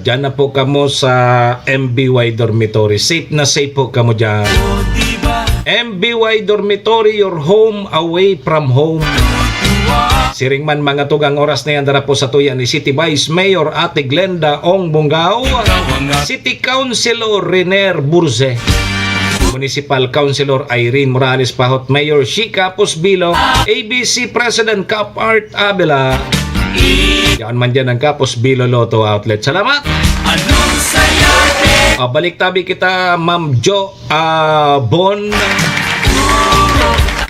dyan na po kamo sa MBY Dormitory. Safe na safe po kamo dyan. MBY Dormitory, your home away from home. Siring man mga tugang oras na yan dara po sa tuyan ni City Vice Mayor Ate Glenda Ong Bungao, City Councilor Rener Burze, Municipal Councilor Irene Morales Pahot, Mayor Shika Pusbilo, ABC President Cap Art Abela. Yan man dyan ang Kapos Bilo Lotto Outlet. Salamat! Balik tabi kita Ma'am Jo Bon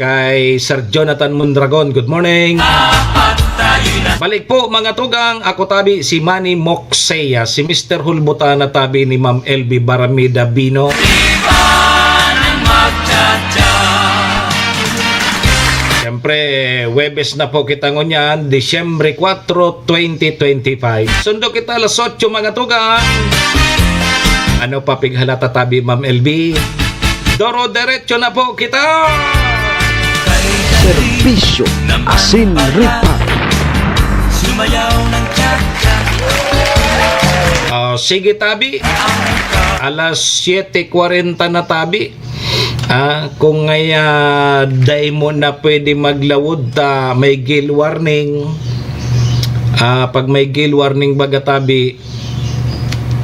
kay Sir Jonathan Mondragon. Good morning. Balik po mga tugang. Ako tabi si Manny Moxea, si Mr. Hulbutana tabi ni Ma'am LB Baramida Bino. Siyempre, Webes na po kita ngunyan, Disyembre 4, 2025. Sundo kita alas 8 mga tugang. Ano pa pighalata tabi Ma'am LB? Doro diretso na po kita. Serbisyo Asin Reparo. Sige tabi. Alas 7:40 na tabi. Kung ngaya day mo na pwede maglawod, may gale warning. Pag may gale warning baga tabi,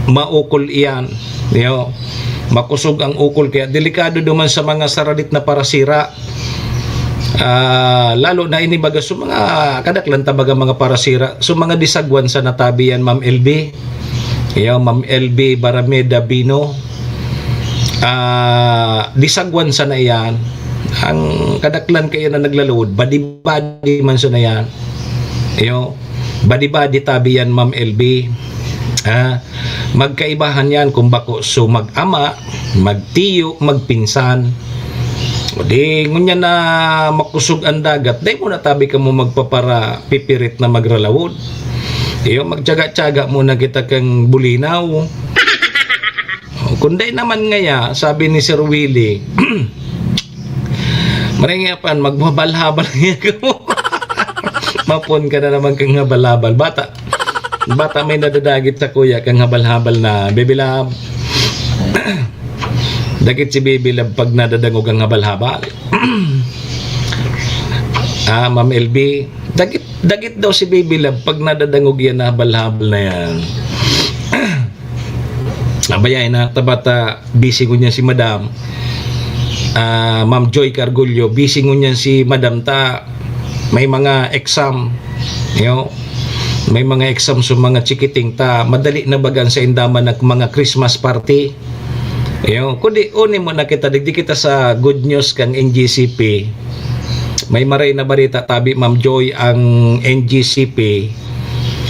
maukol iyan. Makusog ang ukol, kaya delikado duman sa mga saralit na parasira. Lalo na inibaga so mga kadaklan tabaga mga parasira. So mga disagwan sa natabi yan Ma'am LB. Ma'am LB Barameda Bino. Disagwan sa na yan. Ang kadaklan kayo na naglalood, badi-badi man sa na yan. Badi-badi tabi yan Ma'am LB. Magkaibahan yan kung bako so mag-ama, magtiyo, magpinsan. O di ngunya na makusog ang dagat, day mo na tabi ka mo magpapara pipirit na magralawod. Magtyaga-tyaga muna kita kang bulinaw. Kunday naman ngaya, sabi ni Sir Willie, maringapan, magbabalhabal nga ka mo. Mapon ka na naman kang habal-habal. Bata may nadadagit sa kuya kang habal-habal na Baby Love. Dagit si Baby Love pag nadadangog ang habal-habal. Ma'am LB, dagit daw si Baby Love pag nadadangog yan na habal-habal na yan. Nabayay na tabata busy ko niya si Madam. Ma'am Joy Cargullo, busy ngunyan si Madam ta, may mga exam, may mga exam sa mga chikiting ta, madali na bagan sa indaman ng mga Christmas party. Kundi uni mo na kita, digdi kita sa good news kang NGCP. May maray na barita tabi Ma'am Joy ang NGCP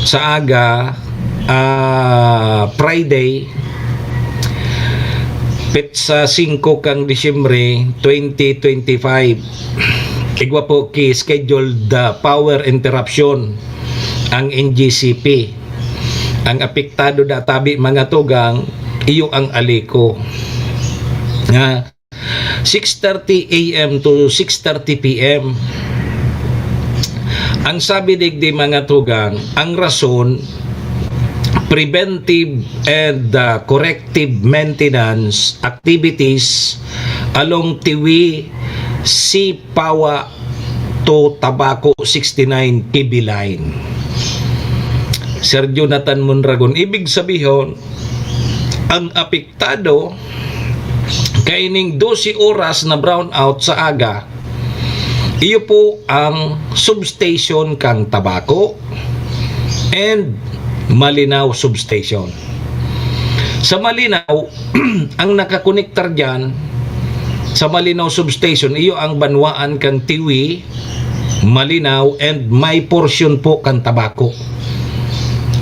sa aga Friday sa 5 kang Disyembre 2025. Igwa po ki scheduled power interruption ang NGCP. Ang apektado da tabi mga tugang iyo ang aliko. 6:30 AM to 6:30 PM. Ang sabi digdi mga tugang, ang rason preventive and corrective maintenance activities along Tiwi Sipawa to Tabaco 69 KB line. Sir Jonathan Mondragon, ibig sabihin ang apektado kaining 12 oras na brownout sa aga, iyo po ang substation kang Tabaco and Malinaw substation. Sa Malinaw, ang nakakonektar dyan sa Malinaw substation, iyo ang banwaan kang Tiwi, Malinaw, and may portion po kang Tabaco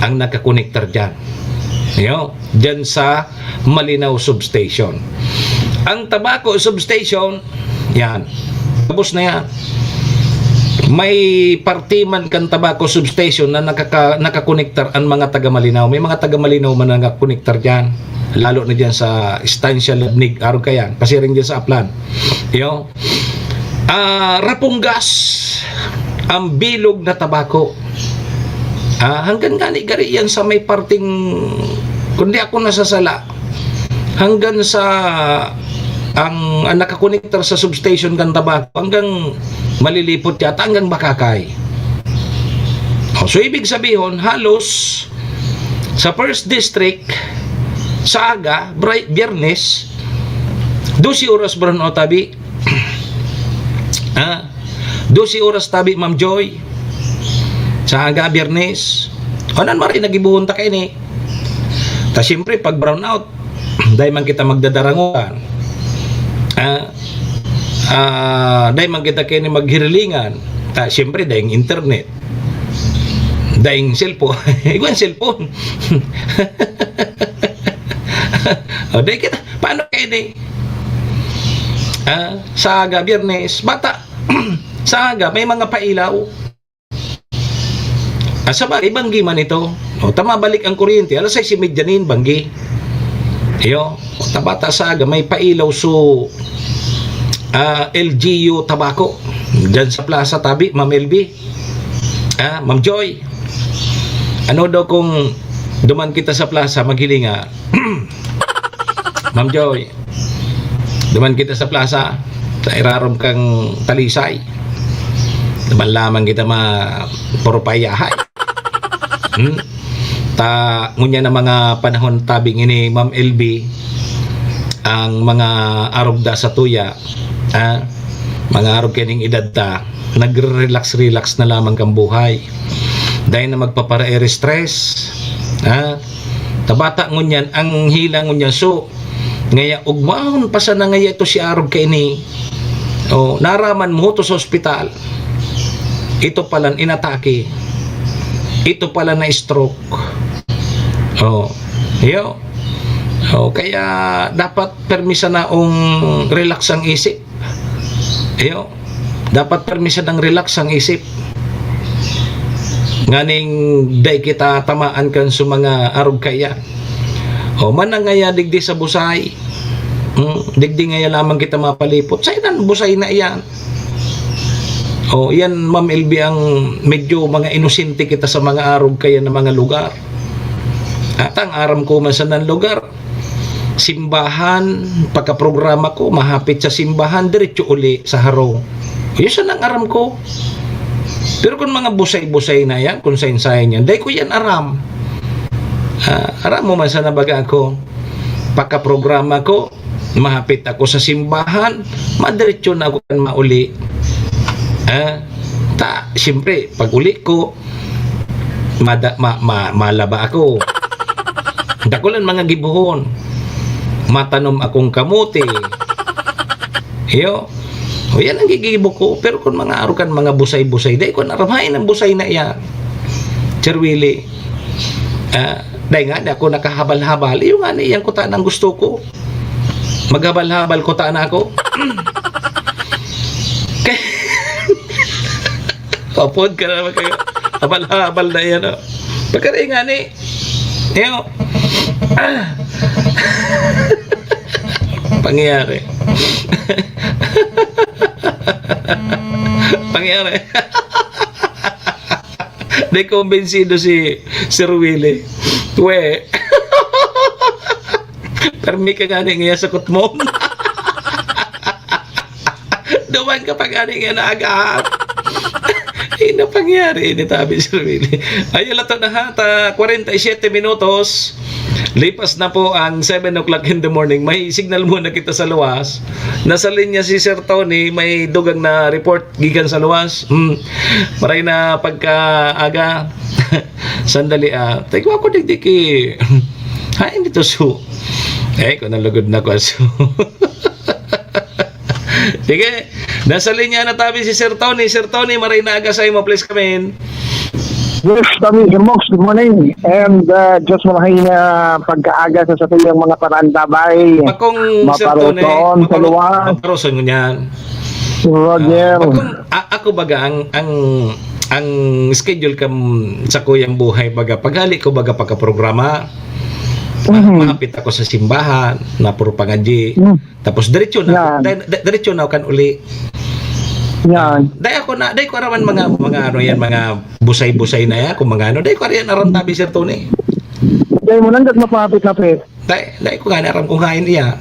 ang nakakonektar dyan. Dyan sa Malinaw substation. Ang Tabaco substation, yan, tapos na yan. May partiman kan Tabaco substation na nakakonektar ang mga taga Malinaw. May mga taga Malinaw man nakakonektar dyan. Lalo na dyan sa Estancia Labnig, araw kayan. Pasiring dyan sa Aplan. Rapunggas ang bilog na Tabaco. Hanggang gani-gari yan sa may parting, kundi ako nasasala, hanggang sa ang nakakonektar sa substation kan Tabaco hanggang malilipot yata hanggang Bakakay. So ibig sabihin halos sa first district sa aga Biyernes 12 oras brown o tabi 12 oras tabi Ma'am Joy sa aga Biyernes anan mari nagibuhon ta kay ni ta siyempre pag brown out dahil man kita magdadaranguan dahil man kita kayo maghirilingan siyempre dahil internet dahil cellphone iguan cellphone dahil kita paano kayo ni sa aga Biyernes bata sa aga may mga pailaw sa bagay banggi man ito tama balik ang kuryente alas 6:30 banggi tabata sa aga may pailaw so LGU Tabaco dyan sa plaza tabi Ma'am LB Ma'am Joy ano daw kung duman kita sa plaza maghilinga Ma'am Joy duman kita sa plaza sa irarom kang Talisay duman lamang kita mapurupayahay ngunya na mga panahon tabing ini Ma'am LB ang mga arugda sa tuya mga arog kining edad ta nagre-relax na lamang kang buhay dahil na magpapara-air stress tabata ngunyan ang hilang ngunyan so ngaya ugmaon pa sa na ngaya ito si arog kini naraman mo to sa ospital ito pala inatake ito pala na stroke kaya dapat permisa na relax ang isip dapat permisa ng relax ang isip nganing day kita tamaan kan sa mga arog kaya manang ngaya digdi sa busay digdi ngaya lamang kita mapalipot sa inan busay na iyan yan Ma'am LB ang medyo mga inosente kita sa mga arog kaya na mga lugar at ang aram ko man sa nan lugar simbahan pagkaprograma ko mahapit sa simbahan diretso uli sa harong yun sa nang aram ko pero kung mga busay-busay na yan kung sayin-sayin yan dahil ko yan aram aram mo man sa nabaga ko pagkaprograma ko mahapit ako sa simbahan, madiretso na ako kan mauli. Siyempre, pag uli ko, malaba ako. Dakulan mga gibuhon. Matanom akong kamote. Iyo. O yan ang gigibo ko. Pero kung mga arukan, mga busay-busay, dahil ko naramhain ang busay na iya. Cherwili. Dahil nga, ako nakahabal-habal. Iyo nga, iyang kuta ng gusto ko. Maghabal-habal kuta na ako. Kapod ka naman kayo. Habal-habal na yan. Pagkari nga ni. Iyo. Pangyayari. Pangyayari. Di kumbensido si Sir Willie. We. Permi ka nga niya sa kutmo. Duman ka pa nga niya na agad. Ano pangyari ni tabi Sir Willie? Ayun lang ito na ha. 47 minutos. Lipas na po ang 7 o'clock in the morning. May signal muna kita sa luwas. Nasa linya si Sir Tony. May dugang na report gikan sa luwas. Maray na pagka-aga. Sandali Teko ako digdiki. Hain dito su. Kung nalugod na ko su. Sige. Nasa linya na tabi si Sir Tony. Sir Tony, maray na aga sa imo. Please come in. Yes, kami, Sir Mox, good morning. And just malaking pagkaaga sa yung mga parantabay. Pakong Sir Tony, maparoson mo niyan. Roger. Ako baga, ang schedule kam sa kuyang buhay baga, paghali ko baga pagka-programa, mahapit ako sa simbahan, na puro pangadji. Tapos diretso na kan uli. Yan. Dahil ko araman mga ano yan, mga busay-busay na yan, kung mga ano, dahil ko araman aram tabi Sir Tony. Dahil mo nandang mapapit-lapit. Dahil ko nga aram kung kain niya.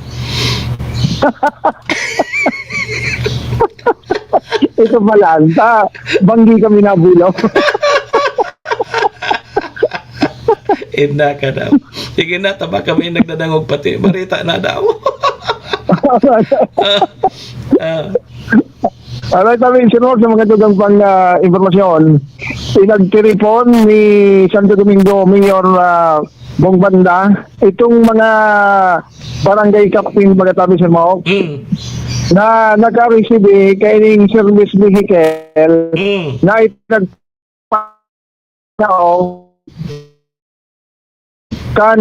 Ito malanta. Banggi kami nabulo. Ina ka daw. Sige na, taba kami nagdadangog pati. Marita na daw. Alright, kami sinunod sa mga dugang pang informasyon. Pinagtiripon ni Santo Domingo Mayor Bongbanda itong mga barangay captain magatabi sa Mao na naka-receive kaining service vehicle na itagpao kan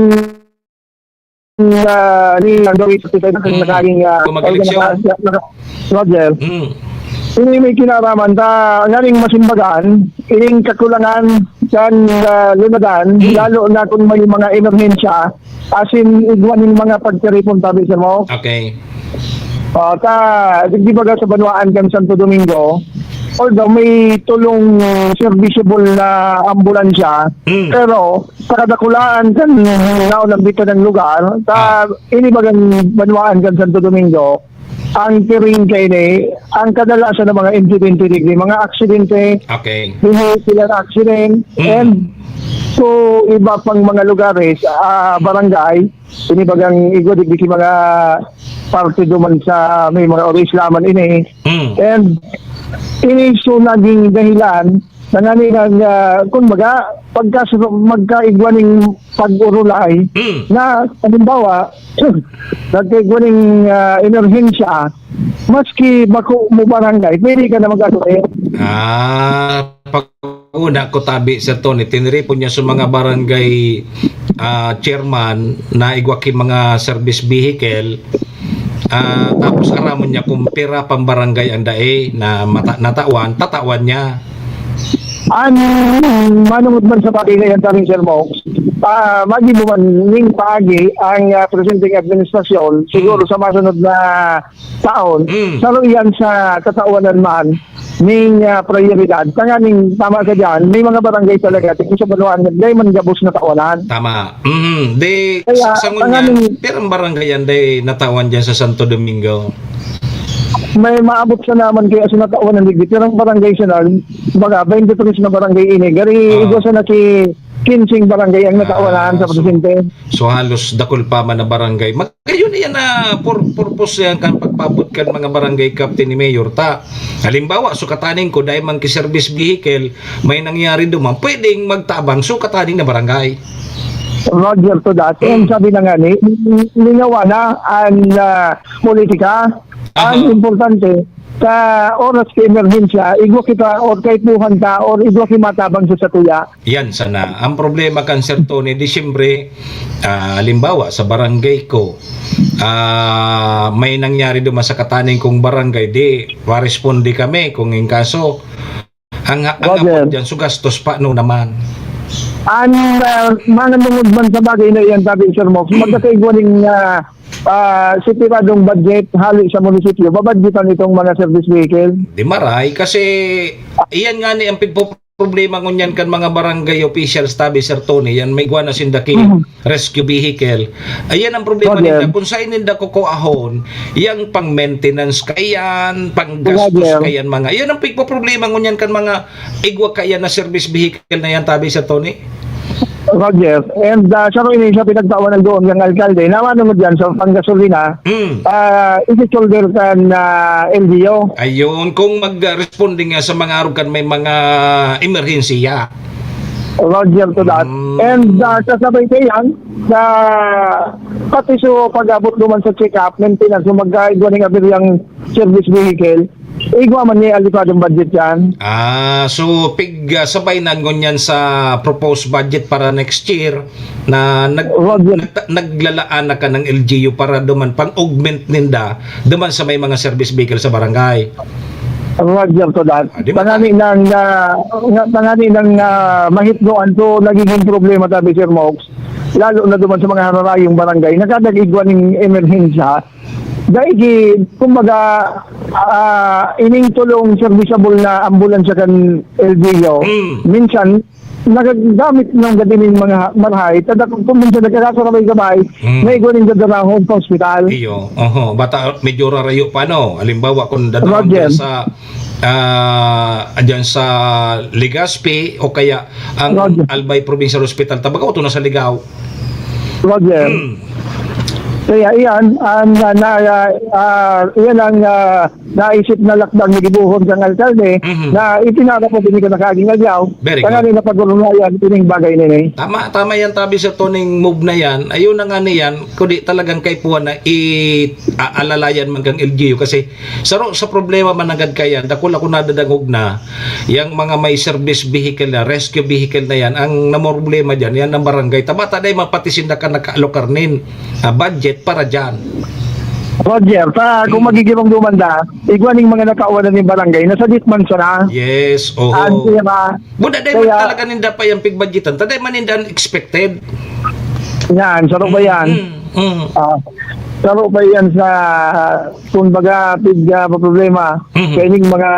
ni Android sa naging Roger. Ini may kinaraman ta ngaring masimbagan, ining kakulangan kan lunadan, lalo na kung may mga emerhensya, asin igwaning mga pagkaripon tabi sa mo. Okay. Di baga sa Banwaan kan Santo Domingo, although may tulong serviceable na ambulansya, pero sa kadakulaan kan naunang dito ng lugar, ini bagang Banwaan kan Santo Domingo, ang tiring kayo ang kadalasan ng mga incidente degree, mga aksidente, vehicular accident, and so iba pang mga lugares, barangay, inibagang igodig di mga parte duman sa may mga orislaman ini, and ini so naging dahilan na nga kung magkaigwaning pag-urulay na halimbawa nagkaigwaning emerhensya maski bako mo barangay pwede ka na mag-atuloy. Pag-una ko tabi Sir Tony, tiniripon niya sa mga barangay chairman na igwaki mga service vehicle. Tapos aramon niya kung pera pang barangay ang dae na tatawan niya. Manungod man sa patingay ang taring Sir Mox, magibuman ning paagi ang presenting administrasyon siguro sa masunod na taon, saluyan sa katauanan man ning prioridad. Tanganing tama ka dyan, may mga barangay talaga tingin sa Banwaan, day man gabos na tawanan. Tama. Di sa ngunya, pero ang barangay yan day natawan dyan sa Santo Domingo. May maabot sa naman kaya sa nataon ng ligit. Pero ang barangay siya na, baga, 23 na barangay ini. Gari, ito sa na si 15 barangay ang natawanan sa presidente. So halos dakol pa man na barangay. Magayon yan na purpose yan kan pagpabot kan mga barangay captain ni Mayor ta. Halimbawa, sukataning ko dahil man ki-service vehicle, may nangyari duman, pwedeng magtabang sukataning na barangay. Roger to that. And sabi na nga ni, linawa na ang politika. Ang importante, sa oras ka emerhensya, igwa kita or kahit buhan ta or igwa matabang sa tuya. Yan sana. Ang problema kan Sir Tony, Disyembre, halimbawa sa barangay ko, may nangyari duman sa kataning kong barangay, di responde kami kung in kaso ang apod dyan, so gastos pa no naman. Ang mga lungod man sa bagay na iyan, sabi Sir Mox, magkakaigwa ng sitiradong budget hali sa munisipyo, babadgetan itong mga service vehicle. Di maray, kasi iyan nga ni ang problema ngunyan kan mga barangay officials tabi Sir Tony, yan may guwana sindaki rescue vehicle. Ayan ang problema nila, kung saan nila kukuahon, yang pang maintenance kayan, pang gastos kayan mga. Yan ang problema ngunyan kan mga igwa kayan na service vehicle na yan tabi Sir Tony. Roger, and sa rin sa pinagtawanan doon ng alkalde, naman mo dyan sa panggasolina, isi-shoulder kan LGO. Ayun, kung mag-responding nga sa mga arugan may mga emerhensiya. Roger to that. And kasabay kayan, sa pati so pag-abot naman sa check-up, maintenance, kung mag-gaigwa ng abiryang service vehicle, igwa man niya alipadong budget yan. So sabay na ngunyan sa proposed budget para next year na naglalaan na ka ng LGU para duman pang-augment ninda duman sa may mga service vehicle sa barangay. Roger to that. Tangani ng mahitnoan to nagiging problema tabi Sir Mox, lalo na duman sa mga hararayong barangay, nagkadagigwa ng emerhensya. Dahil, kumbaga, ining tulong serviceable na ambulansya kan LGU, minsan, nagagamit ng gadinin mga marhay, tada kung minsan nagkakasarabay gabay, may iguanin dadarahon sa hospital. Iyo, bata, medyo rarayo pa, no? Halimbawa, kung dadarahon dyan sa Legazpi, o kaya ang Albay Provincial Hospital, tabaga ito na sa Ligaw. Roger. Kaya iyan ang naisip na lakdang ni gibuhon ng alkalde na itinara po din ka nakaaging agyaw. Kaya rin napagulungayan ining bagay nini. Tama yan tabi sa toning move na yan. Ayun na nga niyan, kundi talagang kay puwan na aalalayan man kang LGU kasi sa problema man agad kayan, dakula ko nadadangog na yung mga may service vehicle na, rescue vehicle na yan, ang namoroblema dyan, yan ng barangay. Tabata day mapatisin na ka nakaalokarnin budget para dyan. Roger, kung magigibang dumanda, igwaning mga nakauwanan ng barangay, nasa ditman siya na. Yes, Buda day man talaga ninda pa yung pigbudgetan, taday man ninda expected. Yan, saro ba yan? Saro ba yan sa, kumbaga, problema, kaining mga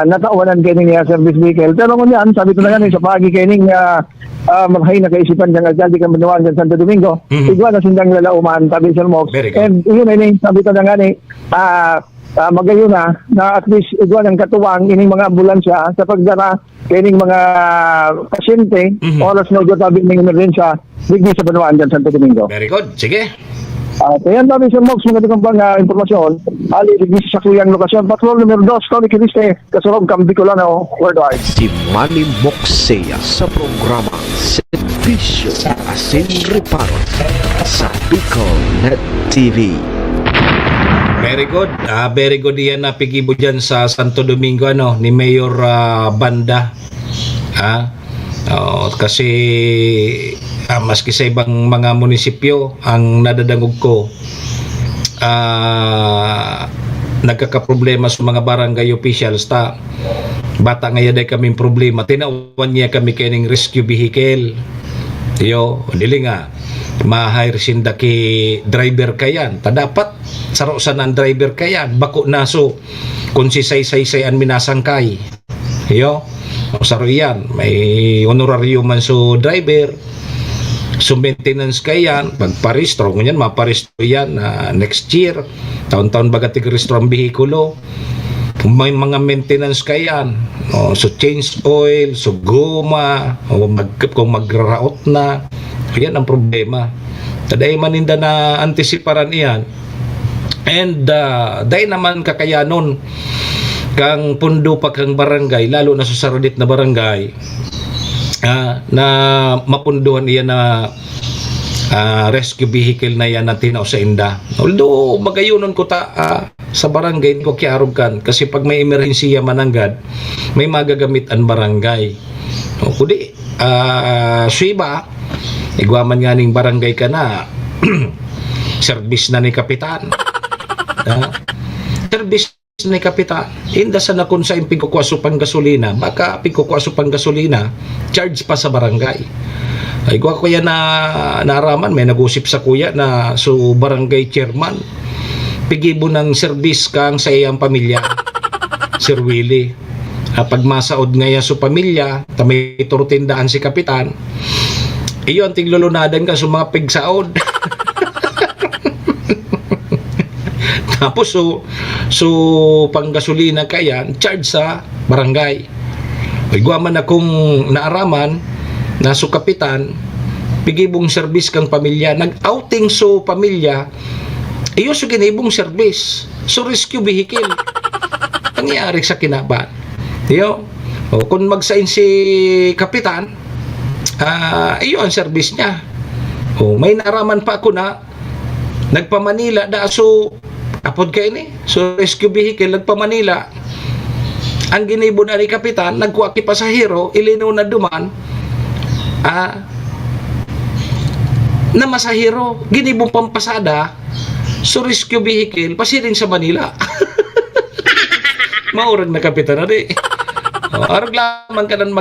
nakauwanan kaining service vehicle. Pero kung yan, sabi ko na yan, sa pagi kaining maghay na kaisipan ng alkalde kang Banuan sa Santo Domingo, igwa na sindang lalauman, tabi Sir Mox. And yun ay sabi ko na nga ni, magayon na at least igwa ng katuwang ining mga ambulansya sa pagdara kaining mga pasyente, oras na ito tabi ng emergensya, digdi sa Banuan sa Santo Domingo. Very good, sige. Kaya tabi Sir Mox, mga dikambang informasyon, ali digdi sa kuyang lokasyon, patrol numero 2, Tony Kiliste, Kasurog, Cambicolano, worldwide. Si Manny Moxeya sa programa Servisyo Asin Reparo sa Bicolnet TV. Very good. Very good yan na pigibo dyan sa Santo Domingo ni Mayor Banda. Kasi maski sa ibang mga munisipyo ang nadadangog ko nagkakaproblema sa mga barangay officials bata ngayon ay kaming problema, tinawan niya kami kaning rescue vehicle dili nga ma-hire sinda ki driver kayan dapat sarosan ang driver kayan bako naso kung si say-say-sayan minasangkay saro yan may honorarium man so driver so maintenance kayan pagparistro ngunyan maparistro yan next year taon-taon baga tig-restro ang behikulo may mga maintenance kayan, so change oil, so guma, kung magraot na, yan ang problema. Taday maninda na antisiparan iyan. And dahil naman kakayanon kang pundo pa kang barangay, lalo na sa saradit na barangay, na mapunduhan iyan na rescue vehicle na yan na tinaw sa inda. Although magayunon ko sa barangay ko kiarog kan, kasi pag may emergency mananggad, may magagamit ang barangay. Kundi suiba igwaman nga ning barangay ka na service na ni kapitan. Service ni kapitan. Inda sa nakon sa impigkukwaso pang gasolina, baka pigkukwaso pang gasolina, charge pa sa barangay. Ay ko kuya na naraman, may nag-usip sa kuya na so barangay chairman pigibo ng service kang sa iyang pamilya. Sir Willie, pag masaod nga yan sa pamilya, may turtindaan si kapitan, iyon tiglulunadan ka sa mga pigsaod. Tapos so panggasolina kayan, charge sa barangay. Ay guwaman akong naaraman na so kapitan, pigibong service kang pamilya, nag-outing so pamilya, iyo so ginibong service, so rescue vehicle. Nangyari sa kinaban. Iyo, kung magsain si kapitan, iyo ang service niya. May naraman pa ako na nagpa-Manila da so apod kayo ni, so rescue vehicle nagpa-Manila. Ang ginibo na ni kapitan, nagkuha ki pasahero, ilino na duman, na masahero, ginibong pampasada, so rescue vehicle, pasiring sa Manila. Maurag na kapitan na di. Arag lamang ka nang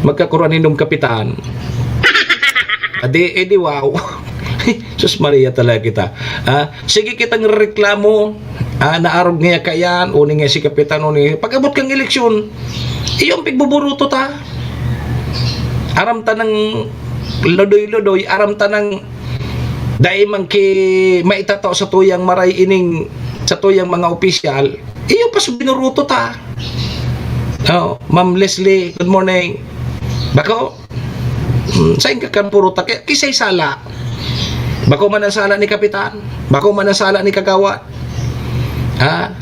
magkakuruan nindong kapitan. Edi wow. Sus Maria talaga kita. Sige kitang reklamo, naarog niya kayan, uning nga si kapitan, pag-abot kang eleksyon, iyong pigbuburuto ta. Aram ta ng lodoy-lodoy, aram ta ng daimang ki maitataw sa tuyang maray ining sa tuyang mga opisyal, iyo pas binuruto ta. Ma'am Leslie, good morning. Bako, saan ka kan puro ta? Kisay sala. Bako man ang sala ni kapitan, bako man ang sala ni kagawad.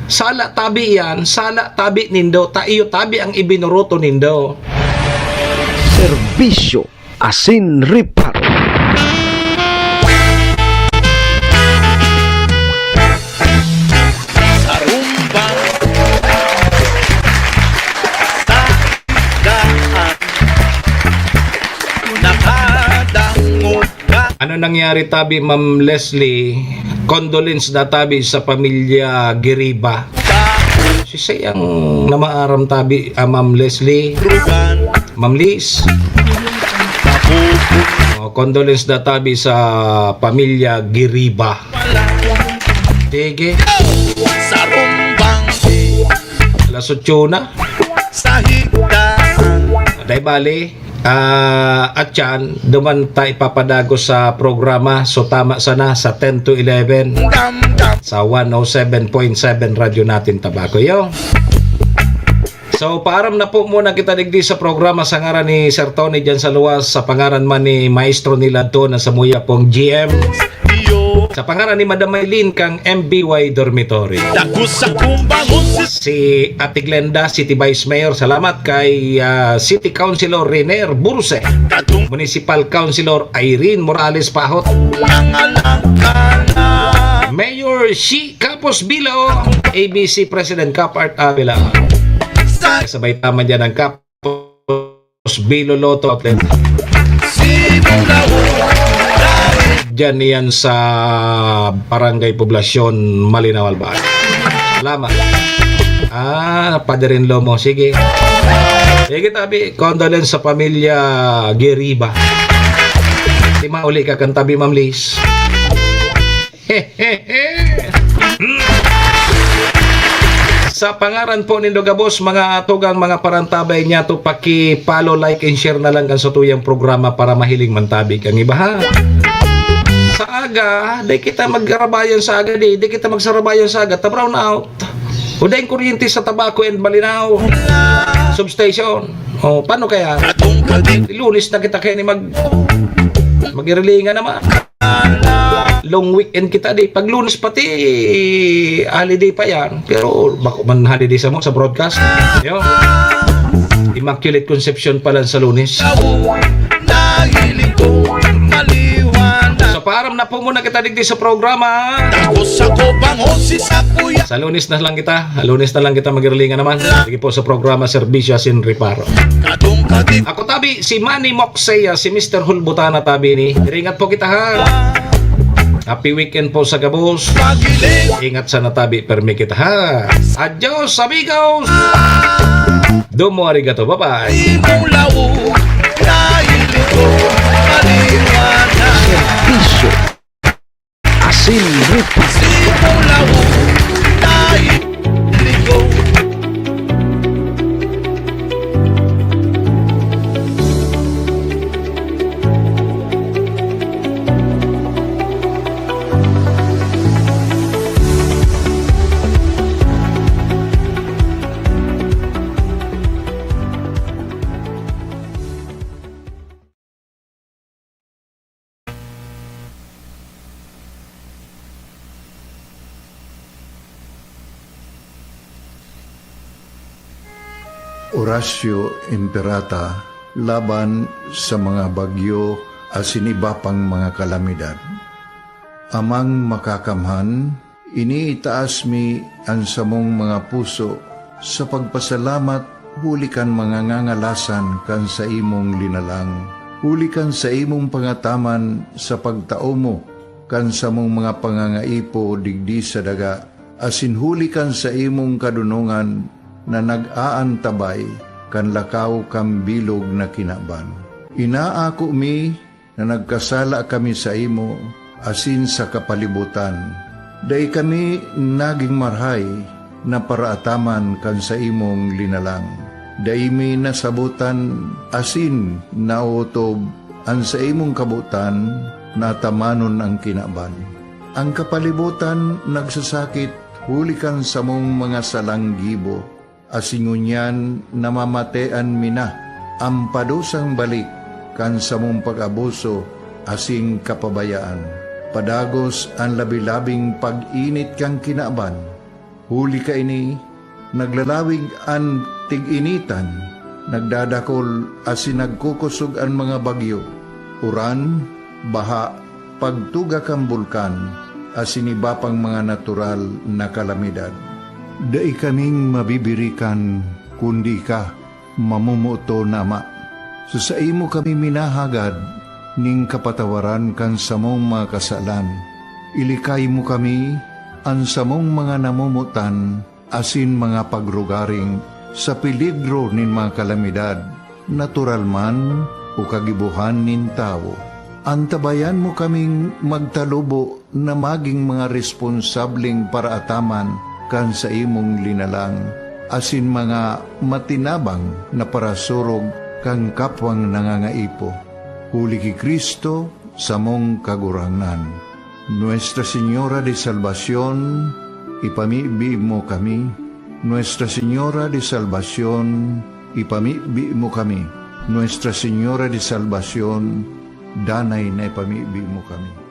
Sala tabi yan, sala tabi nindo, iyo tabi ang ibinuruto nindo. Serbisyo asin reparo. Ano nangyari tabi Ma'am Leslie? Condolence na tabi sa pamilya Giriba. Sisayang namaaram tabi Ma'am Leslie, Ma'am Liz. Condolence na tabi sa pamilya Giriba. Sige. Alas 8 na. Day bali. At yan, duman tayo ipapadago sa programa. So tama sana sa 10 to 11 sa 107.7 radyo natin Tabaco yo. So paaram na po muna kita digdi sa programa sa ngaran ni Sir Tony dyan sa luwas, sa pangaran man ni Maestro nila to na sa muya pong GM, sa pangaran ni Madam Maylin kang MBY Dormitory, si Ate Glenda, City Vice Mayor, salamat kay City Councilor Rener Burse, Municipal Councilor Irene Morales Pahot, Mayor Shi Capos Bilo, ABC President Capart Avila, sabay tama dyan ang Capos Bilo Lotto Outlet. Diyan yan sa Barangay Poblasyon Malinaw Albay. Salamat. Padarin-in-law mo. Sige. Sige tabi. Condolence sa pamilya Giriba. Di mauli ka kang tabi Ma'am Liz. Sa pangaran po ni Dogabos, mga tugang mga parantabay niya to, paki-follow, like, and share na lang kan sa tuyang programa para mahiling mantabi kang iba ha. Sa aga, di kita magsarabayan sa aga, di kita magsarabayan sa aga, ta brown out. Uday kuryente sa Tabaco and Balinaw substation. O, paano kaya? Lunes na kita kaya ni mag-irilingan naman. Long weekend kita di. Pag Lunes pati holiday pa yan. Pero bako man holiday sa mo sa broadcast. Yo. Immaculate Conception pala sa Lunes. So param na po muna kita digdi sa programa. Sa Lunes na lang kita. Lunes na lang kita mag-irilingan naman. Sige po sa programa Serbisyo Sin Reparo. Ako tabi si Manny Moxeya, si Mr. Hulbutana tabi ni. Ingat po kita ha. Happy weekend po sa Gabos. Ingat sa natabi permi kita ha. Adios amigos. Domo arigato. Bye-bye. Serbisyo Asin Reparo. Horacio Imperata laban sa mga bagyo asin iba pang mga kalamidad. Amang makakamhan, iniitaas mi ang samong mga puso sa pagpasalamat huli kan mga ngangalasan kan sa imong linalang. Huli kan sa imong pangataman sa pagtao mo kan sa mong mga pangangaipo digdi sa daga. Asin huli kan sa imong kadunungan na nag-aantabay kan lakaw kam bilog na kinaban. Inaako mi na nagkasala kami sa imo asin sa kapalibutan. Day kami naging marhay na paraataman kan sa imong linalang. Day mi nasabutan asin nautob ang sa imong kabutan na tamanon ang kinaban. Ang kapalibutan nagsasakit hulikan sa mong mga salanggibo. Asingunyan namamatean mina ang padusang balik kan sa mong pag-abuso asing kapabayaan. Padagos ang labi-labing pag-init kang kinaban. Huli ka ini, naglalawig ang tig-initan, nagdadakol asin nagkukusog ang mga bagyo. Uran, baha, pagtuga kang bulkan, asin iba pang mga natural na kalamidad. Dai kaming mabibirikan kundi ka, mamumuto nama. So sa imo kami minahagad, ning kapatawaran kan samong mga kasalan. Ilikay mo kami, ang samong mga namumutan, asin mga pagrugaring, sa peligro nin mga kalamidad, natural man o kagibuhan nin tao. Antabayan mo kaming magtalubo na maging mga responsabling paraataman kan sa imong linalang, asin mga matinabang na parasurog kang kapwang nangangaipo. Huli ki Kristo sa mong kagurangan. Nuestra Señora de Salvación, ipamibi mo kami. Nuestra Señora de Salvación, ipamibi mo kami. Nuestra Señora de Salvación, danay na ipamibi mo kami.